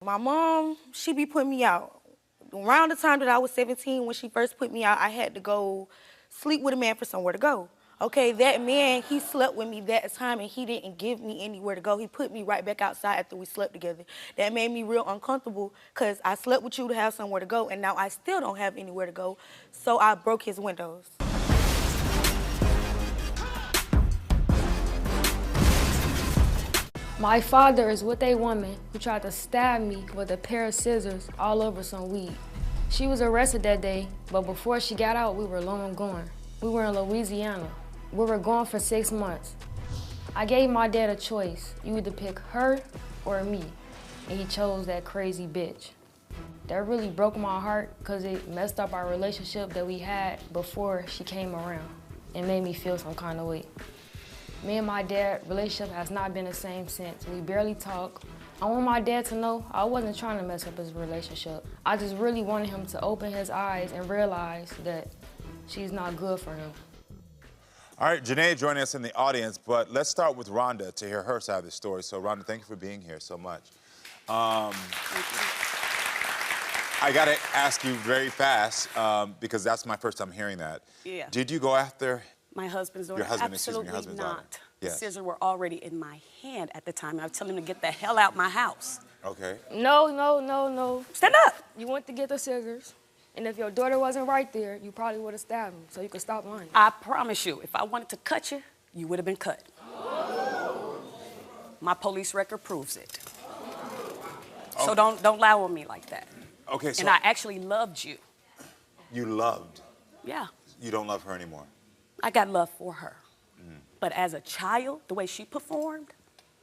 My mom, she be putting me out. Around the time that I was 17, when she first put me out, I had to go sleep with a man for somewhere to go. Okay, that man, he slept with me that time and he didn't give me anywhere to go. He put me right back outside after we slept together. That made me real uncomfortable because I slept with you to have somewhere to go and now I still don't have anywhere to go. So I broke his windows. My father is with a woman who tried to stab me with a pair of scissors all over some weed. She was arrested that day, but before she got out, we were long gone. We were in Louisiana. We were gone for 6 months. I gave my dad a choice. You either pick her or me, and he chose that crazy bitch. That really broke my heart because it messed up our relationship that we had before she came around. It made me feel some kind of way. Me and my dad, relationship has not been the same since. We barely talk. I want my dad to know I wasn't trying to mess up his relationship. I just really wanted him to open his eyes and realize that she's not good for him. All right, Janae joining us in the audience, but let's start with Rhonda to hear her side of the story. So, Rhonda, thank you for being here so much. I got to ask you very fast, because that's my first time hearing that. Yeah. Did you go after my husband's daughter? Your husband, Absolutely excuse me, your husband's not. daughter. Yes. The scissors were already in my hand at the time. And I was telling him to get the hell out my house. Okay. No. Stand up. You went to get the scissors, and if your daughter wasn't right there, you probably would have stabbed him, so you could stop lying. I promise you, if I wanted to cut you, you would have been cut. My police record proves it. So don't lie on me like that. Okay, so... And I actually loved you. You loved? Yeah. You don't love her anymore? I got love for her. But as a child, the way she performed,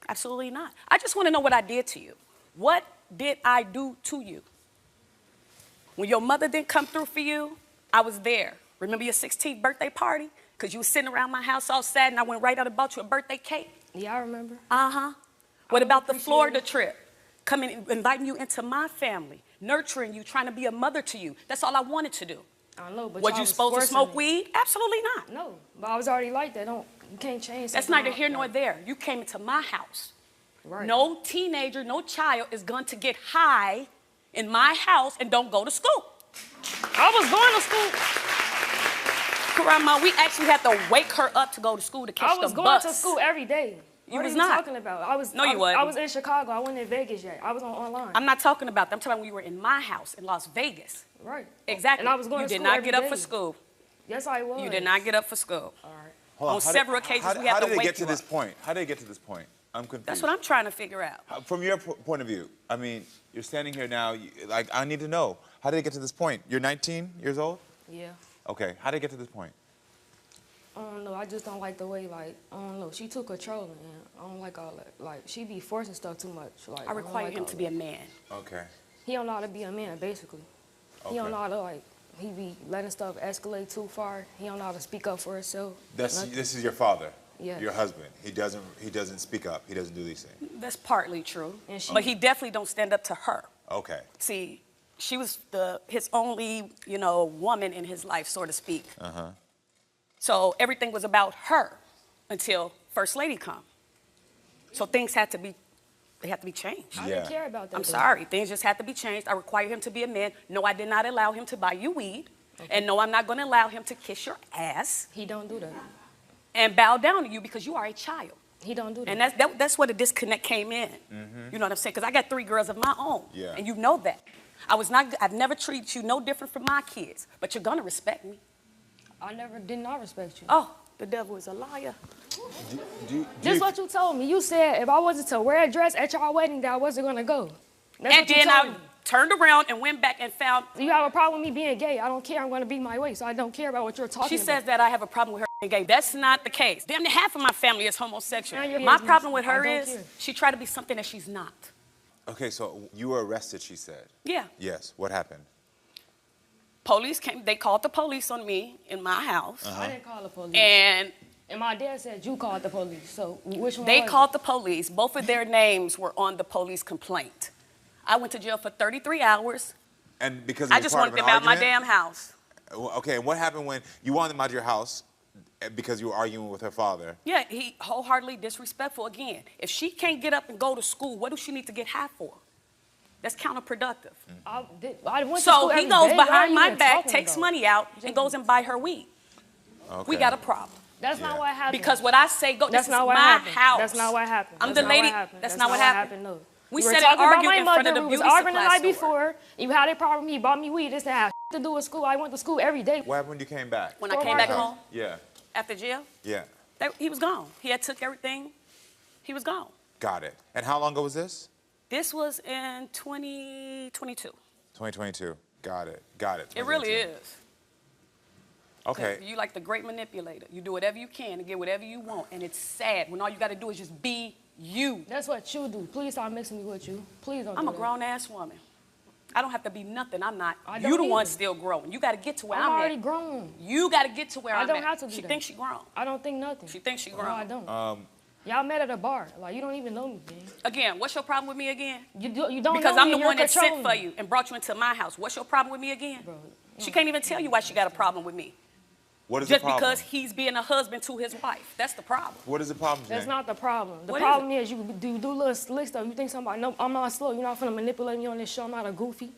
absolutely not. I just want to know what I did to you. What did I do to you? When your mother didn't come through for you, I was there. Remember your 16th birthday party? Because you were sitting around my house all sad and I went right out and bought you a birthday cake. Yeah, I remember. Uh-huh. What about the Florida trip? Coming, inviting you into my family, nurturing you, trying to be a mother to you. That's all I wanted to do. I know, but was you supposed to smoke weed? Absolutely not. No, but I was already like that. You can't change. That's neither here nor there. You came into my house. Right. No teenager, no child is going to get high in my house and don't go to school. I was going to school. Karamo, we actually had to wake her up to go to school to catch the bus. I was going to school every day. What are you talking about? I wasn't. I was in Chicago. I wasn't in Vegas yet. I was online. I'm not talking about that. I'm talking about when you were in my house in Las Vegas. Right. Exactly. And I was going to school every day. You did not get up for school. Yes, I was. You did not get up for school. All right. On several occasions, we have to wake you up. How did it get to this point? How did it get to this point? I'm confused. That's what I'm trying to figure out. From your point of view, I mean, you're standing here now, like, I need to know. How did it get to this point? You're 19 years old? Yeah. Okay, how did it get to this point? I don't know. I just don't like the way, like, I don't know. She too controlling, man. I don't like all that. Like, she be forcing stuff too much. Like, I require him to be a man. Okay. He don't know how to be a man, basically. Okay. He don't know how to, like, he be letting stuff escalate too far. He don't know how to speak up for himself. This is your father? Yes. Your husband? He doesn't speak up. He doesn't do these things? That's partly true. And but he definitely don't stand up to her. Okay. See, she was his only, woman in his life, so to speak. Uh-huh. So everything was about her until First Lady come. So things had to be changed. I didn't care about that. I'm sorry. Things just had to be changed. I require him to be a man. No, I did not allow him to buy you weed. Okay. And no, I'm not going to allow him to kiss your ass. He don't do that. And bow down to you because you are a child. He don't do that. And that's where the disconnect came in. Mm-hmm. You know what I'm saying? Because I got 3 girls of my own. Yeah. And you know that. I've never treated you no different from my kids. But you're going to respect me. I did not respect you. Oh, the devil is a liar. This is what you told me. You said if I wasn't to wear a dress at your wedding, that I wasn't going to go. That's and then I turned around and went back and found... You have a problem with me being gay. I don't care. I'm going to be my way, so I don't care about what you're talking about. She says that I have a problem with her being gay. That's not the case. Damn near half of my family is homosexual. My problem with her is she tried to be something that she's not. Okay, so you were arrested, she said. Yeah. Yes. What happened? Police came. They called the police on me in my house. I didn't call the police. And my dad said you called the police. So which one? They called the police. Both of their names were on the police complaint. I went to jail for 33 hours. And because I just wanted them out of my damn house. Okay, and what happened when you wanted them out of your house because you were arguing with her father? Yeah, he wholeheartedly disrespectful again. If she can't get up and go to school, what does she need to get high for? That's counterproductive. I went to So school he every goes day. What are behind you my even back, talking takes about? money out, and goes and buy her weed. Okay. We got a problem. That's not what happened. Because what I say, go. That's This not is what my happened. house. That's not what happened. I'm That's the not lady. What happened. That's not what happened. No. We were sat and talking about argued my in front of mother. the We was beauty arguing the supply night store. before. You had a problem. He bought me weed. This that to do with school. I went to school every day. What happened when you came back? When I came back home Yeah. after jail, Yeah. he was gone. He had took everything. He was gone. Got it. And how long ago was this? This was in 2022. 2022. Got it. Got it. It really 2022. is. Okay. You like the great manipulator. You do whatever you can to get whatever you want, and it's sad when all you got to do is just be you. That's what you do. Please stop mixing me with you. Please don't. I'm do a that. grown-ass woman. I don't have to be nothing. I'm not. I You don't the one either. still growing. You got to get to where I'm I'm already at. grown. You got to get to where I I'm don't at. have to do She that. thinks she grown. I don't think nothing. She thinks she grown. No, I don't. Y'all met at a bar. Like, you don't even know me, man. Again, what's your problem with me again? You don't Because know I'm me the and you're one that sent controlling for me. you and brought you into my house. What's your problem with me again? Bro, She can't even tell you why she got a problem with me. What is Just the problem? because he's being a husband to his wife. That's the problem. What is the problem, That's Jane? not the problem. The What is problem is you do little slick stuff. You think somebody, no, I'm not slow. You're not finna manipulate me on this show. I'm not a goofy.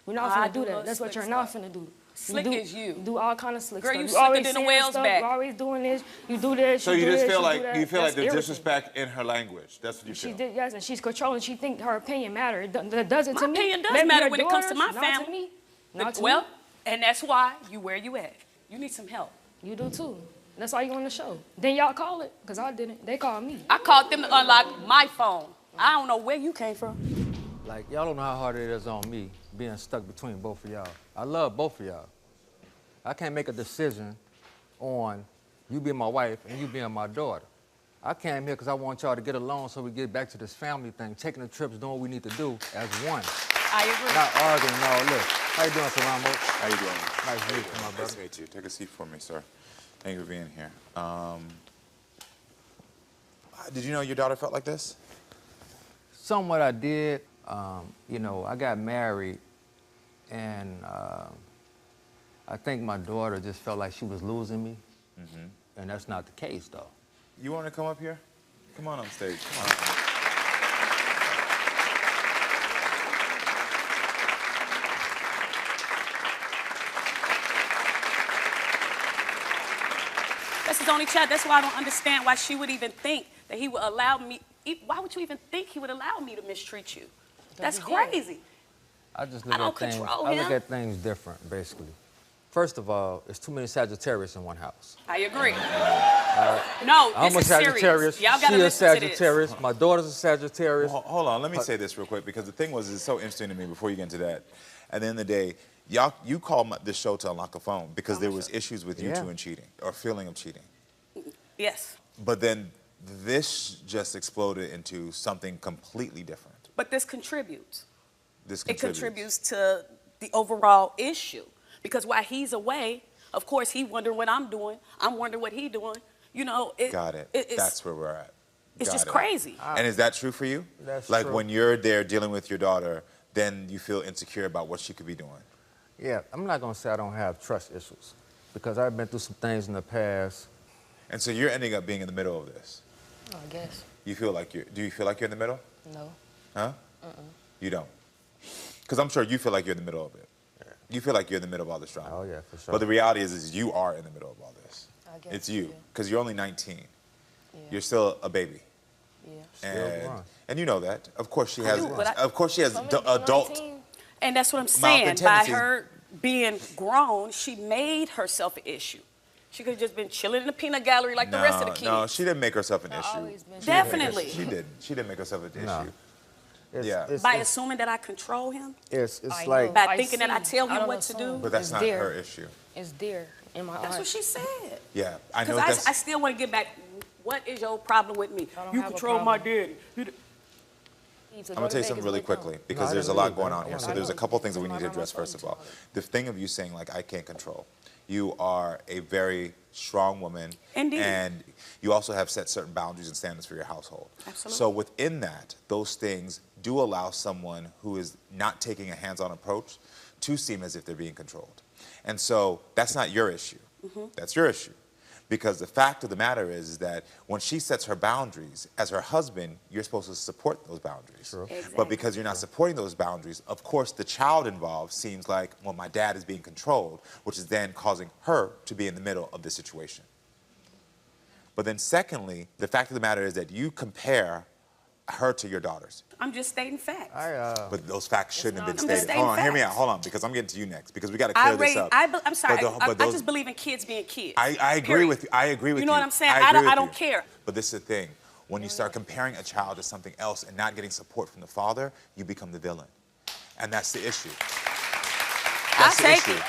You're not I finna do do little that. That's what slick you're not stuff. finna do. Slick do, is you. Do all kind of slick Girl, stuff. you You slicker always than a saying whale's stuff. back. You always doing this. You do this. So you you do just this, feel you like do that. you feel like That's there's irritating. disrespect in her language. That's what you feel. She did, yes, and she's controlling. She think her opinion matter. It doesn't My to me. opinion does Maybe matter your when it comes to daughters, my not family. To me. Not to Well, me. and that's why you where you at. You need some help. You do too. That's why you on the show. Then y'all call it, because I didn't. They called me. I called them to unlock my phone. I don't know where you came from. Like, y'all don't know how hard it is on me being stuck between both of y'all. I love both of y'all. I can't make a decision on you being my wife and you being my daughter. I came here because I want y'all to get along so we get back to this family thing, taking the trips, doing what we need to do as one. I agree. Not arguing and all this. How you doing, Karamo? How you doing? Nice to meet you, my Nice brother. to meet you. Take a seat for me, sir. Thank you for being here. Did you know your daughter felt like this? Somewhat I did. You know, I got married and I think my daughter just felt like she was losing me. And that's not the case, though. You want to come up here? Come on stage. Come on. That's his only child. That's why I don't understand why she would even think that he would allow me. Why would you even think he would allow me to mistreat you? That's he did. crazy. I just look I don't at things. control I look him. at things different, basically. First of all, it's too many Sagittarius in one house. I agree. No, I'm this a is Sagittarius. serious. Y'all gotta She a listen to this. Sagittarius. My daughter's a Sagittarius. Well, hold on, let me say this real quick because the thing was, it's so interesting to me before you get into that. At the end of the day, you called this show to unlock a phone because there was issues with you Yeah. two and cheating or feeling of cheating. Yes. But then this just exploded into something completely different. But this contributes. This It contributes. contributes to the overall issue. Because while he's away, of course, he wondering what I'm doing. I'm wondering what he doing. You know, Got it. it's, That's where we're at. it's Got just it. crazy. And is that true for you? That's like true. when you're there dealing with your daughter, then you feel insecure about what she could be doing. Yeah, I'm not gonna say I don't have trust issues because I've been through some things in the past. And so you're ending up being in the middle of this. I guess. Do you feel like you're in the middle? No. Huh? You don't? Because I'm sure you feel like you're in the middle of it. You feel like you're in the middle of all this drama. Oh, yeah, for sure. But the reality is you are in the middle of all this. I guess. It's you. Yeah. Because you're only 19. Yeah. You're still a baby. Yeah. Still grown. And you know that. Of course she has, do, but of course she has So maybe adult. 19. And that's what I'm Mouth saying. and By tendencies. her being grown, she made herself an issue. She could have just been chilling in the peanut gallery like the rest of the kids. No, she didn't make herself an issue. always been- Definitely. She didn't. She didn't make herself an No. issue. It's, Yeah. It's, By it's, assuming that I control him, it's I like know. by thinking that I see. tell him don't what to assume. do. But that's It's not there. her issue. It's there in my That's what eyes. she said. Yeah, I know Because that's. I still want to get back. What is your problem with me? I don't You have a control my problem. daddy. I'm gonna tell you something really quickly because I there's a didn't lot leave, going man. on here. I So know. there's a couple things that we My need to grandma's address first of all. talking. The thing of you saying like I can't control. You are a very strong woman, Indeed. and you also have set certain boundaries and standards for your household. Absolutely. So within that, those things do allow someone who is not taking a hands-on approach to seem as if they're being controlled. And so that's not your issue. That's your issue. Because the fact of the matter is that when she sets her boundaries, as her husband, you're supposed to support those boundaries. True. Exactly. But because you're not supporting those boundaries, of course, the child involved seems like, well, my dad is being controlled, which is then causing her to be in the middle of this situation. But then secondly, the fact of the matter is that you compare her to your daughters. I'm just stating facts. But those facts shouldn't have been I'm just stated. stating Hold on, hear me out. facts. Hold on, because I'm getting to you next, because we got to clear this up. I'm sorry. But I just believe in kids being kids. I agree period. with you. I agree with you. You know what I'm saying? I agree with don't you. care. But this is the thing. When you start comparing a child to something else and not getting support from the father, you become the villain. And that's the issue. That's the take issue. it.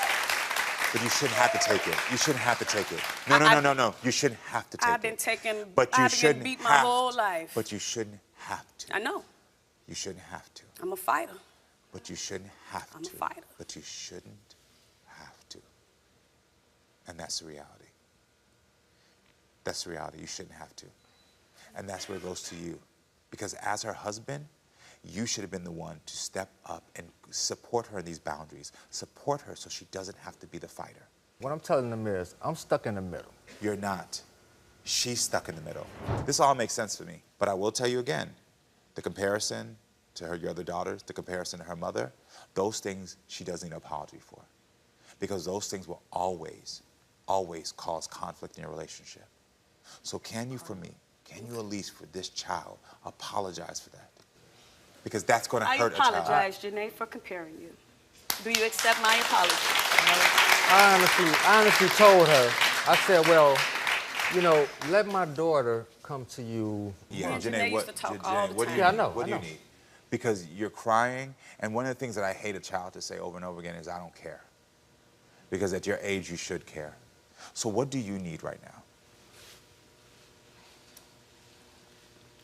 But you shouldn't have to take it. You shouldn't have to take it. No. You shouldn't have to take it. I've been taking, But you I've been shouldn't getting beat my have whole to. life. But you shouldn't have to. I know. You shouldn't have to. I'm a fighter. But you shouldn't have to. I'm a fighter. But you shouldn't have to. And that's the reality. That's the reality. You shouldn't have to. And that's where it goes to you. Because as her husband, you should have been the one to step up and support her in these boundaries. Support her so she doesn't have to be the fighter. What I'm telling them is, I'm stuck in the middle. You're not. She's stuck in the middle. This all makes sense for me. But I will tell you again, the comparison to your other daughters, the comparison to her mother, those things she doesn't need an apology for. Because those things will always, always cause conflict in your relationship. So can you, for me, can you at least for this child apologize for that? Because that's going to hurt a child. I apologize, Janae, for comparing you. Do you accept my apology? I honestly told her, I said, well, you know, let my daughter come to you. Yeah, Janae used to talk all the what do time. you Yeah, I need? know, What I do you know. need? Because you're crying, and one of the things that I hate a child to say over and over again is, I don't care. Because at your age, you should care. So what do you need right now?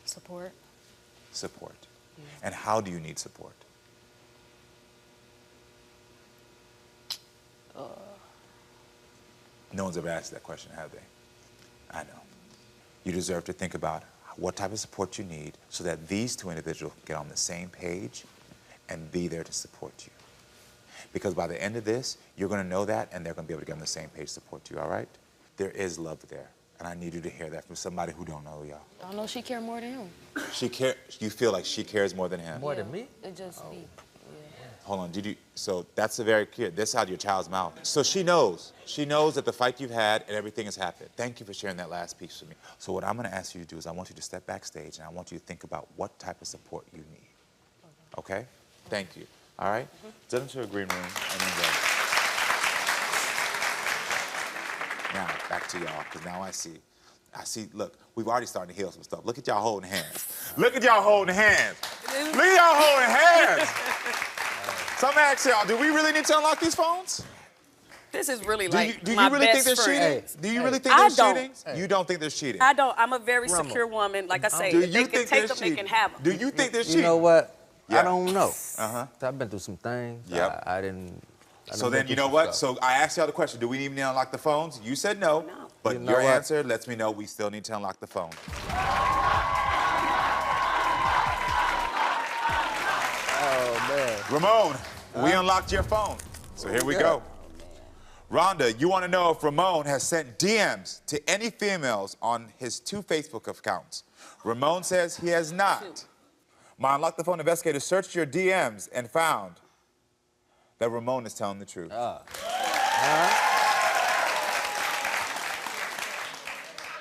Support. Support. And how do you need support? No one's ever asked that question, have they? I know. You deserve to think about what type of support you need so that these two individuals get on the same page and be there to support you. Because by the end of this, you're going to know that, and they're going to be able to get on the same page to support you, all right? There is love there, and I need you to hear that from somebody who don't know y'all. I know she care more than him. You feel like she cares more than him? More than me? It just be. Hold on, so that's a very clear, that's out of your child's mouth. So she knows that the fight you've had and everything has happened. Thank you for sharing that last piece with me. So what I'm gonna ask you to do is I want you to step backstage and I want you to think about what type of support you need. Okay? Thank you. All right? Get into a green room and then go. Now, back to y'all, because now I see, look, we've already started to heal some stuff. Look at y'all holding hands. Look at y'all holding hands. Look at y'all holding hands. So I'm gonna ask y'all, do we really need to unlock these phones? This is really Do like you my really think best there's friend. cheating? Do you really think I there's don't. cheating? You don't think there's cheating? I don't. I'm a very Ramo. secure woman. Like I say, Do if they you can think take there's them, they cheating? can have them. Do you think there's You cheating? know what? Yeah. I don't know. Uh-huh. I've been through some things. Yep. I didn't. So then, you know what? So I asked y'all the question, do we even need to unlock the phones? You said no. No. But You know your what? answer lets me know we still need to unlock the phone. Oh, man. Ramon, we unlocked your phone. So here we go. Rhonda, you want to know if Ramon has sent DMs to any females on his 2 Facebook accounts. Ramon says he has not. My Unlock the Phone investigator searched your DMs and found that Ramon is telling the truth.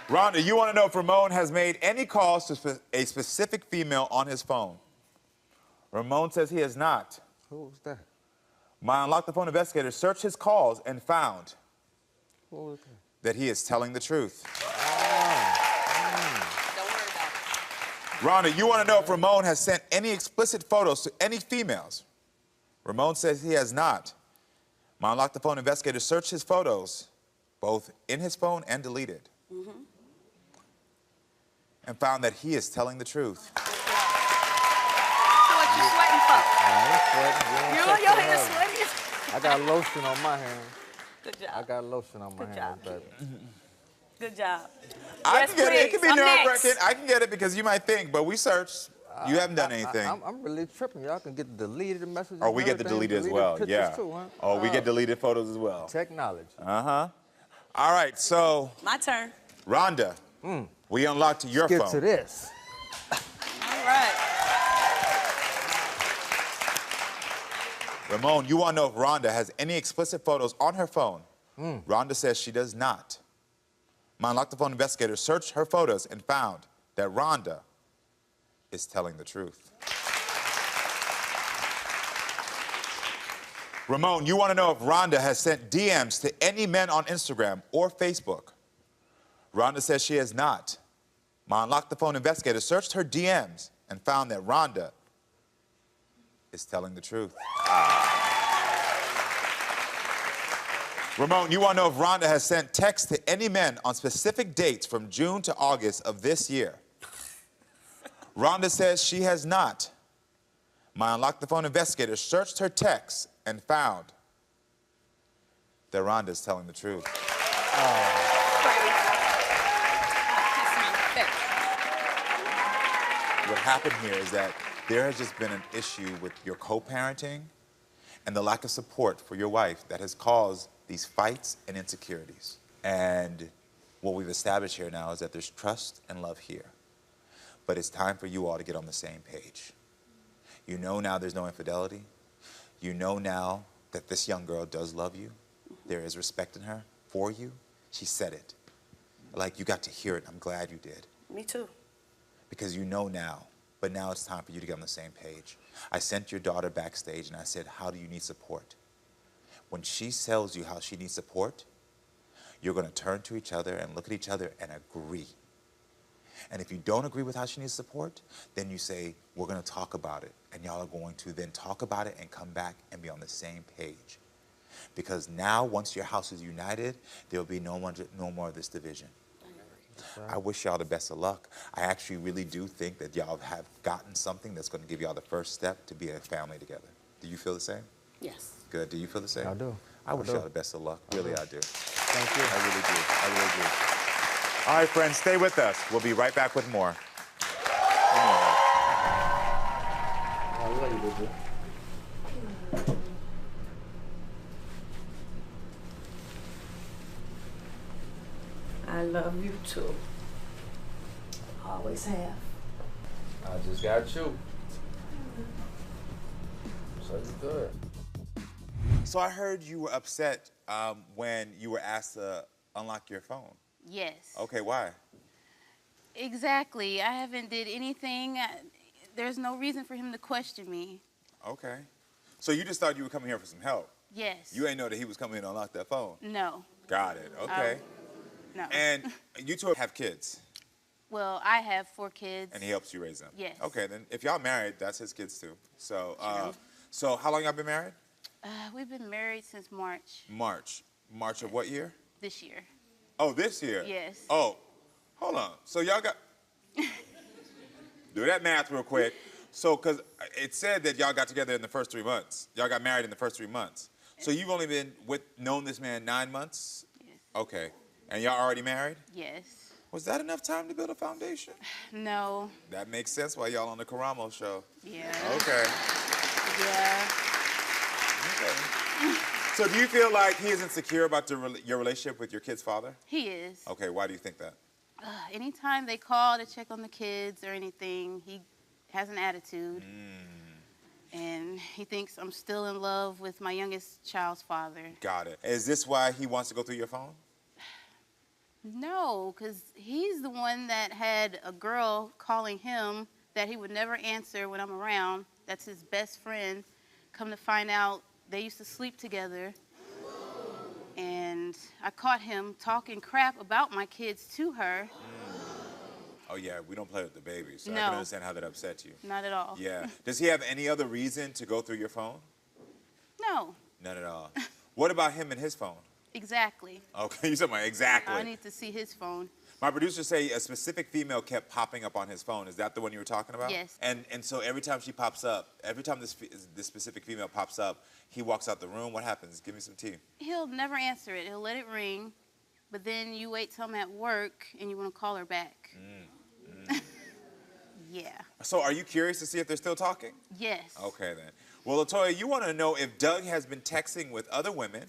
Rhonda, you want to know if Ramon has made any calls to a specific female on his phone. Ramon says he has not. Who was that? My Unlock the Phone investigator searched his calls and found Who was that? that he is telling the truth. Don't worry about it. Rhonda, you want to know if Ramon has sent any explicit photos to any females. Ramon says he has not. My Unlock the Phone investigator searched his photos, both in his phone and deleted, and found that he is telling the truth. So what you sweating for? You on your hands sweating? I got lotion on my hands. Good I job. got lotion on my Good hands, job. baby. Good job. I Yes, can get it. It can be please. I'm nerve-wracking. next. I can get it because you might think, but we searched. You haven't done anything. I'm really tripping. Y'all can get the deleted messages. Oh, we and get the everything, deleted as well. pictures Yeah. Too, huh? Oh, we get deleted photos as well. Technology. Uh-huh. All right, so My turn. Rhonda, we unlocked your Get phone. to this. All right. Ramon, you want to know if Rhonda has any explicit photos on her phone? Rhonda says she does not. My Unlock the Phone investigator searched her photos and found that Rhonda is telling the truth. Ramon, you want to know if Rhonda has sent DMs to any men on Instagram or Facebook? Rhonda says she has not. My Unlock the Phone investigator searched her DMs and found that Rhonda is telling the truth. Ramon, you want to know if Rhonda has sent texts to any men on specific dates from June to August of this year? Rhonda says she has not. My Unlock the Phone investigator searched her texts and found that Rhonda is telling the truth. What happened here is that there has just been an issue with your co-parenting and the lack of support for your wife that has caused these fights and insecurities. And what we've established here now is that there's trust and love here. But it's time for you all to get on the same page. You know now there's no infidelity. You know now that this young girl does love you. There is respect in her for you. She said it. Like, you got to hear it. I'm glad you did. Me too. Because you know now, but now it's time for you to get on the same page. I sent your daughter backstage and I said, how do you need support? When she tells you how she needs support, you're gonna turn to each other and look at each other and agree. And if you don't agree with how she needs support, then you say, we're gonna talk about it. And y'all are going to then talk about it and come back and be on the same page. Because now, once your house is united, there'll be no more of this division. I wish y'all the best of luck. I actually really do think that y'all have gotten something that's going to give y'all the first step to be a family together. Do you feel the same? Yes. Good. Do you feel the same? I do. I wish y'all the best of luck. Really, I do. Thank you. I really do. I really do. All right, friends, stay with us. We'll be right back with more. I love you, baby. I love you too. Always have. I just got you. So you good. So I heard you were upset when you were asked to unlock your phone. Yes. Okay, why? Exactly. I haven't did anything. There's no reason for him to question me. Okay. So you just thought you were coming here for some help. Yes. You ain't know that he was coming in to unlock that phone. No. Got it. Okay. No. And you two have kids, Well, I have 4 kids. and he helps you raise them. Yes. Okay, then if y'all married, that's his kids too. So, True. so how long y'all been married? We've been married since March March. March of what year? this year. Oh, this year. Yes. Oh, hold on. So y'all got. Do that math real quick. So, because it said that y'all got together in the first 3 months. Y'all got married in the first 3 months. So you've only been known this man 9 months? Yes. Okay. And y'all already married? Yes. Was that enough time to build a foundation? No. That makes sense why y'all on the Karamo show. Yeah. Okay. Yeah. Okay. So do you feel like he is insecure about your relationship with your kid's father? He is. Okay, why do you think that? Anytime they call to check on the kids or anything, he has an attitude. And he thinks I'm still in love with my youngest child's father. Got it. Is this why he wants to go through your phone? No, because he's the one that had a girl calling him that he would never answer when I'm around. That's his best friend. Come to find out, they used to sleep together. And I caught him talking crap about my kids to her. Oh yeah, we don't play with the baby, so I No. can understand how that upset you. Not at all. Yeah. Does he have any other reason to go through your phone? No, None at all. What about him and his phone? exactly. Okay, you said my exactly. I need to see his phone. My producers say a specific female kept popping up on his phone. Is that the one you were talking about? Yes. And so every time she pops up, every time this specific female pops up, he walks out the room. What happens? Give me some tea. He'll never answer it. He'll let it ring, but then you wait till I'm at work and you want to call her back. Yeah. So are you curious to see if they're still talking? Yes. Okay then. Well, Latoya, you want to know if Doug has been texting with other women,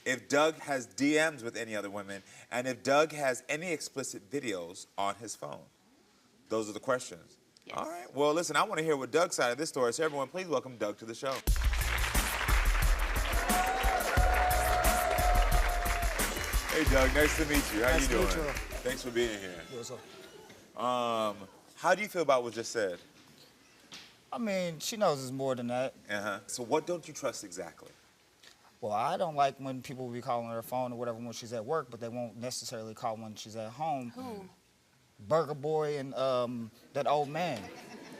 if Doug has DMs with any other women, and if Doug has any explicit videos on his phone. Those are the questions. Yes. All right. Well, listen, I want to hear what Doug's side of this story. So everyone, please welcome Doug to the show. Hey, Doug. Nice to meet you. How you doing? Thanks for being here. What's up? How do you feel about what was just said? I mean, she knows it's more than that. Uh-huh. So what don't you trust exactly? Well, I don't like when people be calling her phone or whatever when she's at work, but they won't necessarily call when she's at home. Who? Burger Boy and that old man.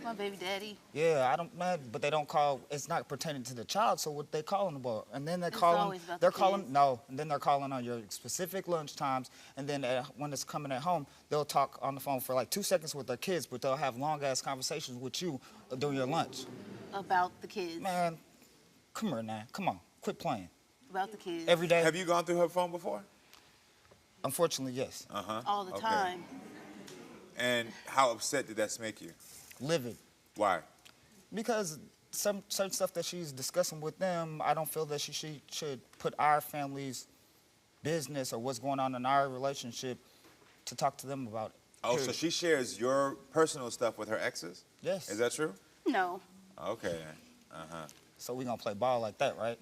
My baby daddy. Yeah, I don't, man, but they don't call. It's not pertaining to the child. So what they calling about? And then they're It's calling. always about They're the calling. kids. No, and then they're calling on your specific lunch times. And then when it's coming at home, they'll talk on the phone for like 2 seconds with their kids, but they'll have long ass conversations with you during your lunch. About the kids. Man, come here now. Come on, quit playing. About the kids. Every day. Have you gone through her phone before? Unfortunately, yes. Uh-huh. All the Okay. time. And how upset did that make you? Livid. Why? Because some certain stuff that she's discussing with them, I don't feel that she should put our family's business or what's going on in our relationship to talk to them about it. Oh, so Period. she shares your personal stuff with her exes? Yes. Is that true? No. Okay. Uh-huh. So we gonna play ball like that, right?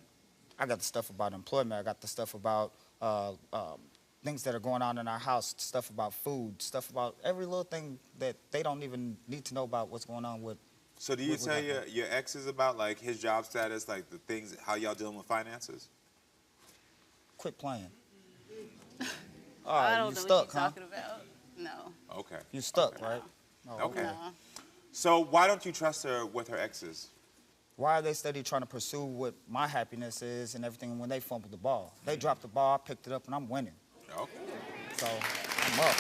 I got the stuff about employment. I got the stuff about things that are going on in our house, stuff about food, stuff about every little thing that they don't even need to know about what's going on with. So do you What- what tell happened? your exes about, like, his job status, like, the things, how y'all dealing with finances? Quit playing. I All right, don't you know stuck, what you're huh? talking about. No. Okay. You stuck, right? Oh, Okay. No. So why don't you trust her with her exes? Why are they steady trying to pursue what my happiness is and everything when they fumbled the ball? They dropped the ball, I picked it up, and I'm winning. Okay. So I'm up.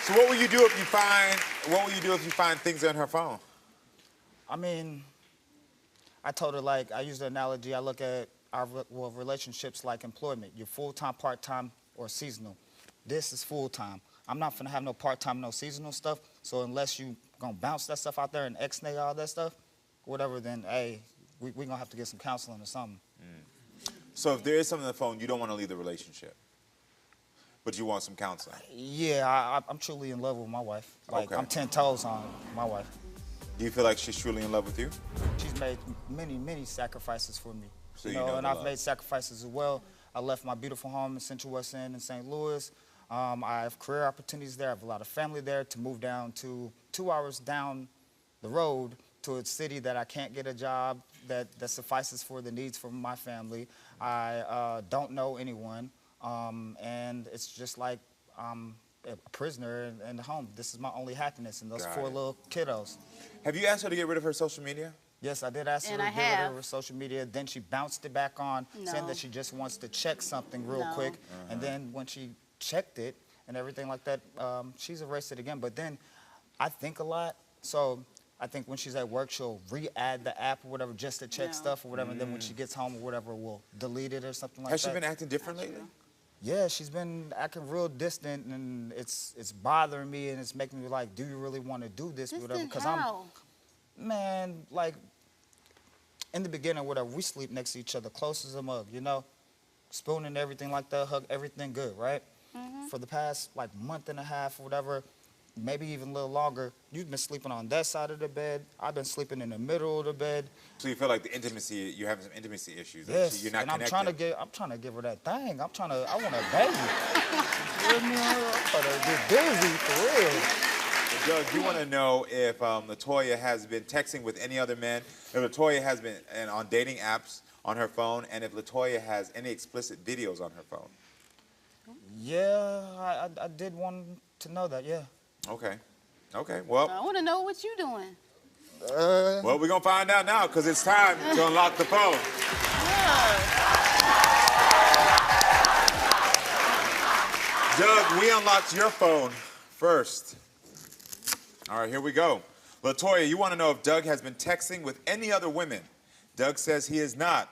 So what will you do if you find, things on her phone? I mean, I told her, like, I use the analogy, I look at our relationships like employment. You're full-time, part-time, or seasonal. This is full-time. I'm not finna have no part-time, no seasonal stuff, so unless you gonna bounce that stuff out there and ex-nay all that stuff, whatever, then, hey, we gonna have to get some counseling or something. So if there is something on the phone, you don't want to leave the relationship, but you want some counseling. Yeah, I'm truly in love with my wife. Like, Okay. I'm 10 toes on my wife. Do you feel like she's truly in love with you? She's made many, many sacrifices for me. So you know and the I've love. made sacrifices as well. I left my beautiful home in Central West End in St. Louis. I have career opportunities there. I have a lot of family there. To move down to 2 hours down the road to a city that I can't get a job that suffices for the needs for my family. I don't know anyone, and it's just like I'm a prisoner in the home. This is my only happiness, and those Got 4 it. little kiddos. Have you asked her to get rid of her social media? Yes, I did ask her And to I get rid of have. her social media. Then she bounced it back on, saying No. that she just wants to check something real No. quick. And then when she checked it and everything like that, she's erased it again. But then I think a lot, so I think when she's at work, she'll re-add the app or whatever just to check No. stuff or whatever. And then when she gets home or whatever, we'll delete it or something like Has that. she been acting different lately? Yeah, she's been acting real distant, and it's bothering me, and it's making me like, do you really want to do this? Whatever? Distant how? Man, like, in the beginning, whatever, we sleep next to each other, close as a mug, you know? Spoon and everything like that, hug, everything good, right? For the past, like, month and a half or whatever, maybe even a little longer, you've been sleeping on that side of the bed. I've been sleeping in the middle of the bed. So you feel like the intimacy, you're having some intimacy issues. that Yes, you're not and I'm connected. trying to give her that thing. I want a baby. You feel me? I'm trying to get busy, for real. Doug, you want to know if LaToya has been texting with any other men, if LaToya has been on dating apps on her phone, and if LaToya has any explicit videos on her phone. Yeah, I did want to know that, yeah. Okay. Okay. Well, I want to know what you doing. we're going to find out now because it's time to unlock the phone. Doug, we unlocked your phone first. All right, here we go. LaToya, you want to know if Doug has been texting with any other women. Doug says he is not.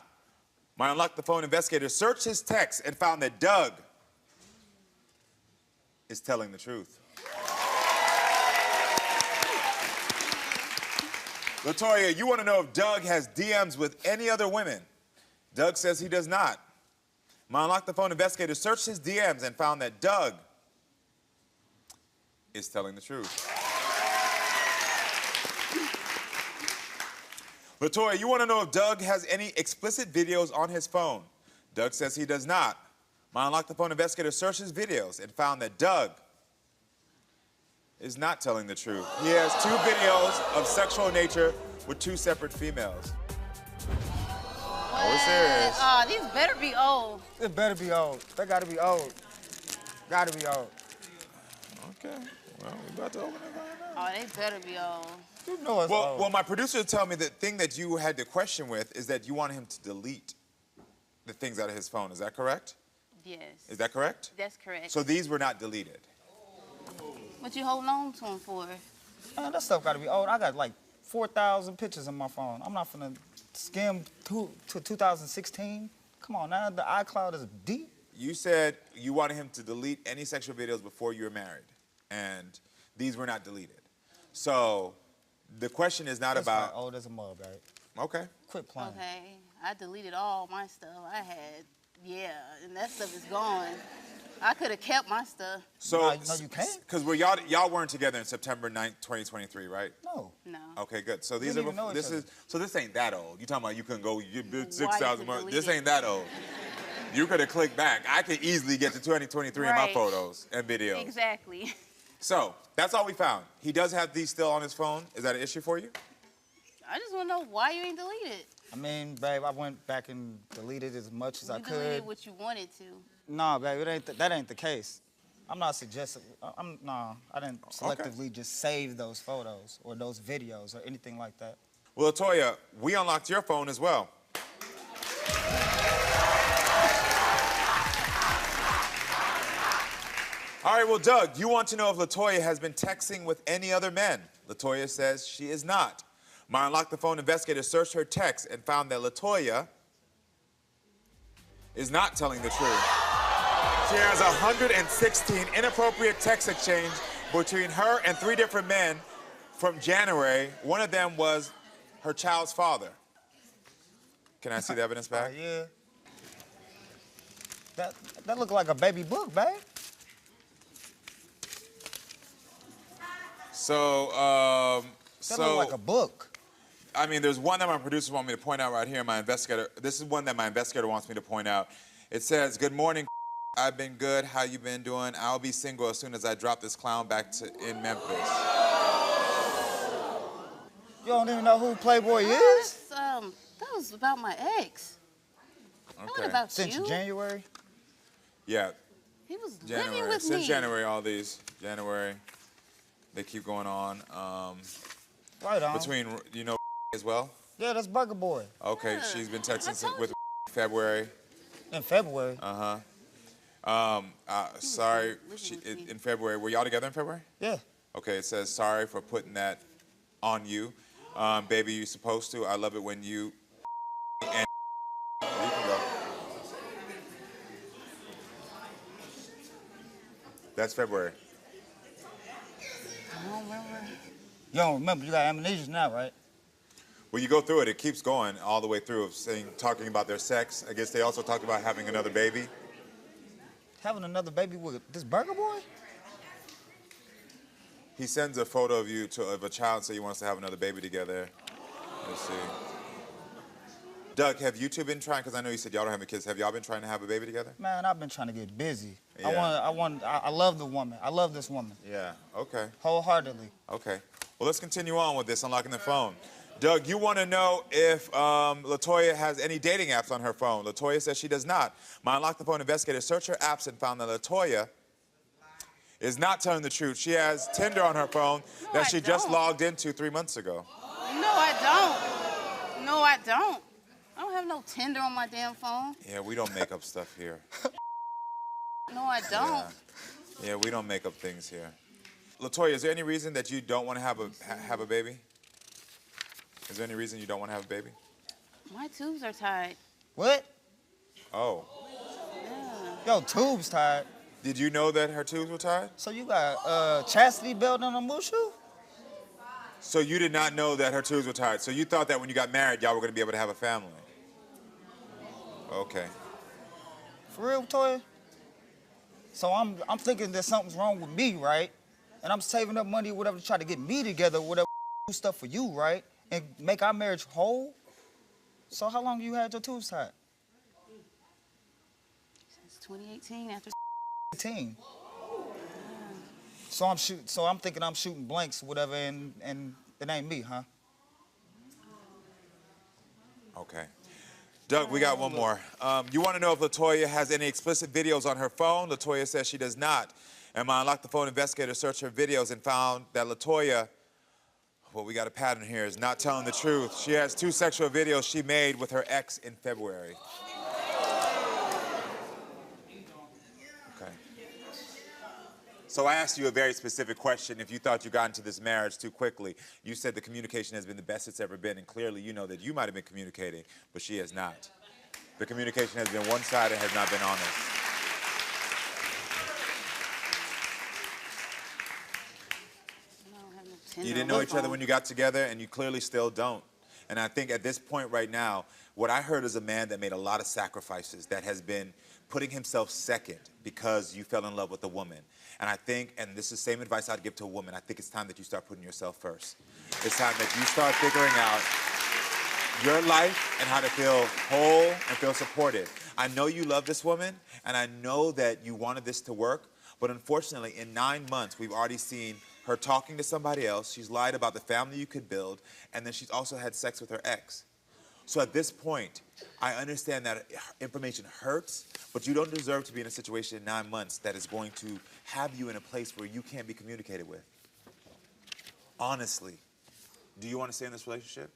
My Unlock the Phone investigator searched his text and found that Doug is telling the truth. LaToya, you want to know if Doug has DMs with any other women. Doug says he does not. My Unlock the Phone investigator searched his DMs and found that Doug is telling the truth. LaToya, you want to know if Doug has any explicit videos on his phone? Doug says he does not. My Unlock the Phone investigator searched his videos and found that Doug is not telling the truth. He has 2 videos of sexual nature with 2 separate females. Oh, we're serious. Oh, these better be old. It better be old. They gotta be old. Gotta be old. Okay. Well, we're about to open it right now. Oh, they better be old. You know it's old. Well, my producer told me the thing that you had to question with is that you want him to delete the things out of his phone. Is that correct? Yes. Is that correct? That's correct. So these were not deleted. What you holding on to him for? Man, that stuff gotta be old. I got like 4,000 pictures on my phone. I'm not finna skim to 2016. Come on now, the iCloud is deep. You said you wanted him to delete any sexual videos before you were married, and these were not deleted. So the question is not It's about. old as a mug, right? Okay. Quit playing. Okay, I deleted all my stuff I had. Yeah, and that stuff is gone. I could have kept my stuff. So No, you can't. Because y'all weren't together in September 9th, 2023, right? No. No. Okay, good. So these didn't are even know each this other. is so this ain't that old. You talking about you couldn't go you bid Why 6,000 you months. delete This it? ain't that old. You could have clicked back. I could easily get to 2023 in my Right. photos and videos. Exactly. So that's all we found. He does have these still on his phone. Is that an issue for you? I just want to know why you ain't deleted. I mean, babe, I went back and deleted as much as I You could. deleted what you wanted to. No, babe, that ain't the case. I'm not suggesting. I didn't selectively just save those photos or those videos or anything like that. Well, LaToya, we unlocked your phone as well. All right, well, Doug, you want to know if LaToya has been texting with any other men. LaToya says she is not. My Unlock the Phone investigator searched her text and found that LaToya is not telling the truth. She has 116 inappropriate text exchange between her and 3 different men from January. One of them was her child's father. Can I see the evidence back? Yeah. That looked like a baby book, babe. So, That looked like a book. I mean, there's one that my producers want me to point out right here. This is one that my investigator wants me to point out. It says, "Good morning. I've been good. How you been doing? I'll be single as soon as I drop this clown back in Memphis." You don't even know who Playboy is? That was about my ex. That wasn't about Since you. January? Yeah, He was living January. with Since me. January, all these. January. They keep going on. Right on. Between, you know, as well? Yeah, that's Burger Boy. Okay, Yeah, she's been texting told with February. In February. Sorry, with me. in February. Were y'all together in February? Yeah. Okay, it says, "Sorry for putting that on you. Baby, you're supposed to. I love it when you..." And you can go. That's February. I don't remember. You don't remember, you got amnesia now, right? Well, you go through it. It keeps going all the way through of talking about their sex. I guess they also talked about having another baby. Having another baby with this Burger Boy? He sends a photo of you of a child and says he wants to have another baby together. Let's see. Doug, have you two been trying? Because I know you said y'all don't have any kids. Have y'all been trying to have a baby together? Man, I've been trying to get busy. Yeah. I love the woman. I love this woman. Yeah. Okay. Wholeheartedly. Okay. Well, let's continue on with this, unlocking the phone. Doug, you want to know if LaToya has any dating apps on her phone. LaToya says she does not. My Unlock the Phone investigator searched her apps and found that LaToya is not telling the truth. She has Tinder on her phone that she just don't. logged into 3 months ago. No, I don't. No, I don't. I don't have no Tinder on my damn phone. Yeah, we don't make up stuff here. No, I don't. Yeah, we don't make up things here. LaToya, is there any reason that you don't want to have a baby? Is there any reason you don't want to have a baby? My tubes are tied. What? Oh. Yeah. Yo, tubes tied. Did you know that her tubes were tied? So you got chastity belt on a mushu? So you did not know that her tubes were tied. So you thought that when you got married, y'all were going to be able to have a family. Okay. For real, Toya? So I'm thinking that something's wrong with me, right? And I'm saving up money or whatever to try to get me together, whatever, do stuff for you, right? And make our marriage whole. So how long you had your tubes tied? Since 2018, after 18. So I'm thinking I'm shooting blanks, whatever, and it ain't me, huh? Okay. Doug, we got one more. You want to know if LaToya has any explicit videos on her phone? LaToya says she does not. And my Unlock the Phone investigator searched her videos and found that LaToya, well, we got a pattern here, is not telling the truth. She has 2 sexual videos she made with her ex in February. Okay. So I asked you a very specific question. If you thought you got into this marriage too quickly, you said the communication has been the best it's ever been, and clearly you know that you might have been communicating, but she has not. The communication has been one-sided, has not been honest. You didn't know each other when you got together, and you clearly still don't. And I think at this point right now, what I heard is a man that made a lot of sacrifices, that has been putting himself second because you fell in love with a woman. And I think, and this is the same advice I'd give to a woman, I think it's time that you start putting yourself first. It's time that you start figuring out your life and how to feel whole and feel supported. I know you love this woman, and I know that you wanted this to work, but unfortunately, in 9 months, we've already seen her talking to somebody else. She's lied about the family you could build, and then she's also had sex with her ex. So at this point, I understand that information hurts, but you don't deserve to be in a situation in 9 months that is going to have you in a place where you can't be communicated with. Honestly, do you want to stay in this relationship?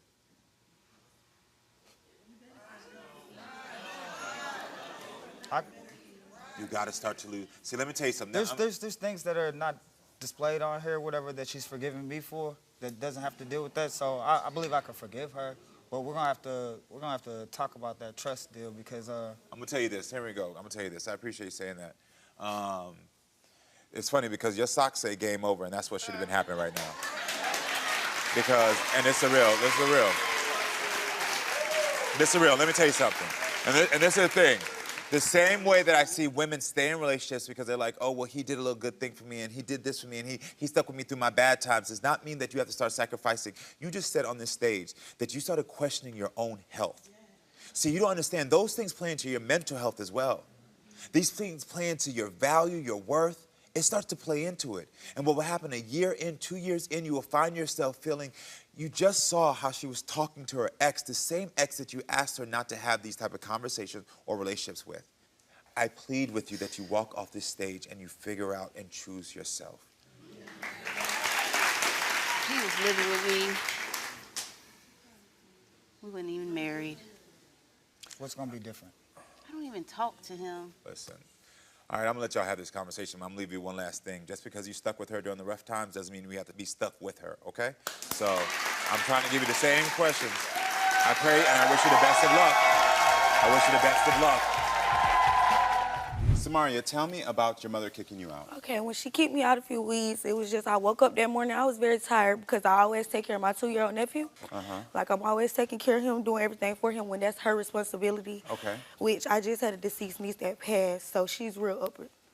You got to start to lose. See, let me tell you something. There's things that are not displayed on here, whatever, that she's forgiven me for, that doesn't have to deal with that. So I believe I can forgive her, but we're gonna have to talk about that trust deal because I'm gonna tell you this. Here we go. I'm gonna tell you this. I appreciate you saying that. It's funny because your socks say game over, and that's what should have been happening right now. Because, and it's surreal. This is real. This is real. Let me tell you something. And this is the thing. The same way that I see women stay in relationships because they're like, oh, well, he did a little good thing for me, and he did this for me, and he stuck with me through my bad times, does not mean that you have to start sacrificing. You just said on this stage that you started questioning your own health. See, you don't understand. Those things play into your mental health as well. These things play into your value, your worth. It starts to play into it. And what will happen a year in, 2 years in, you will find yourself feeling, you just saw how she was talking to her ex, the same ex that you asked her not to have these type of conversations or relationships with. I plead with you that you walk off this stage and you figure out and choose yourself. he was living with me, we weren't even married. what's gonna be different? I don't even talk to him. Listen. All right, I'm gonna let y'all have this conversation. I'm gonna leave you one last thing. Just because you stuck with her during the rough times doesn't mean we have to be stuck with her, okay? So I'm trying to give you the same questions. I pray and I wish you the best of luck. I wish you the best of luck. Samaria, tell me about your mother kicking you out. Okay, when she kicked me out a few weeks, it was just I woke up that morning, I was very tired because I always take care of my 2-year-old nephew. Like I'm always taking care of him, doing everything for him when that's her responsibility. Okay. Which I just had a deceased niece that passed, so she's real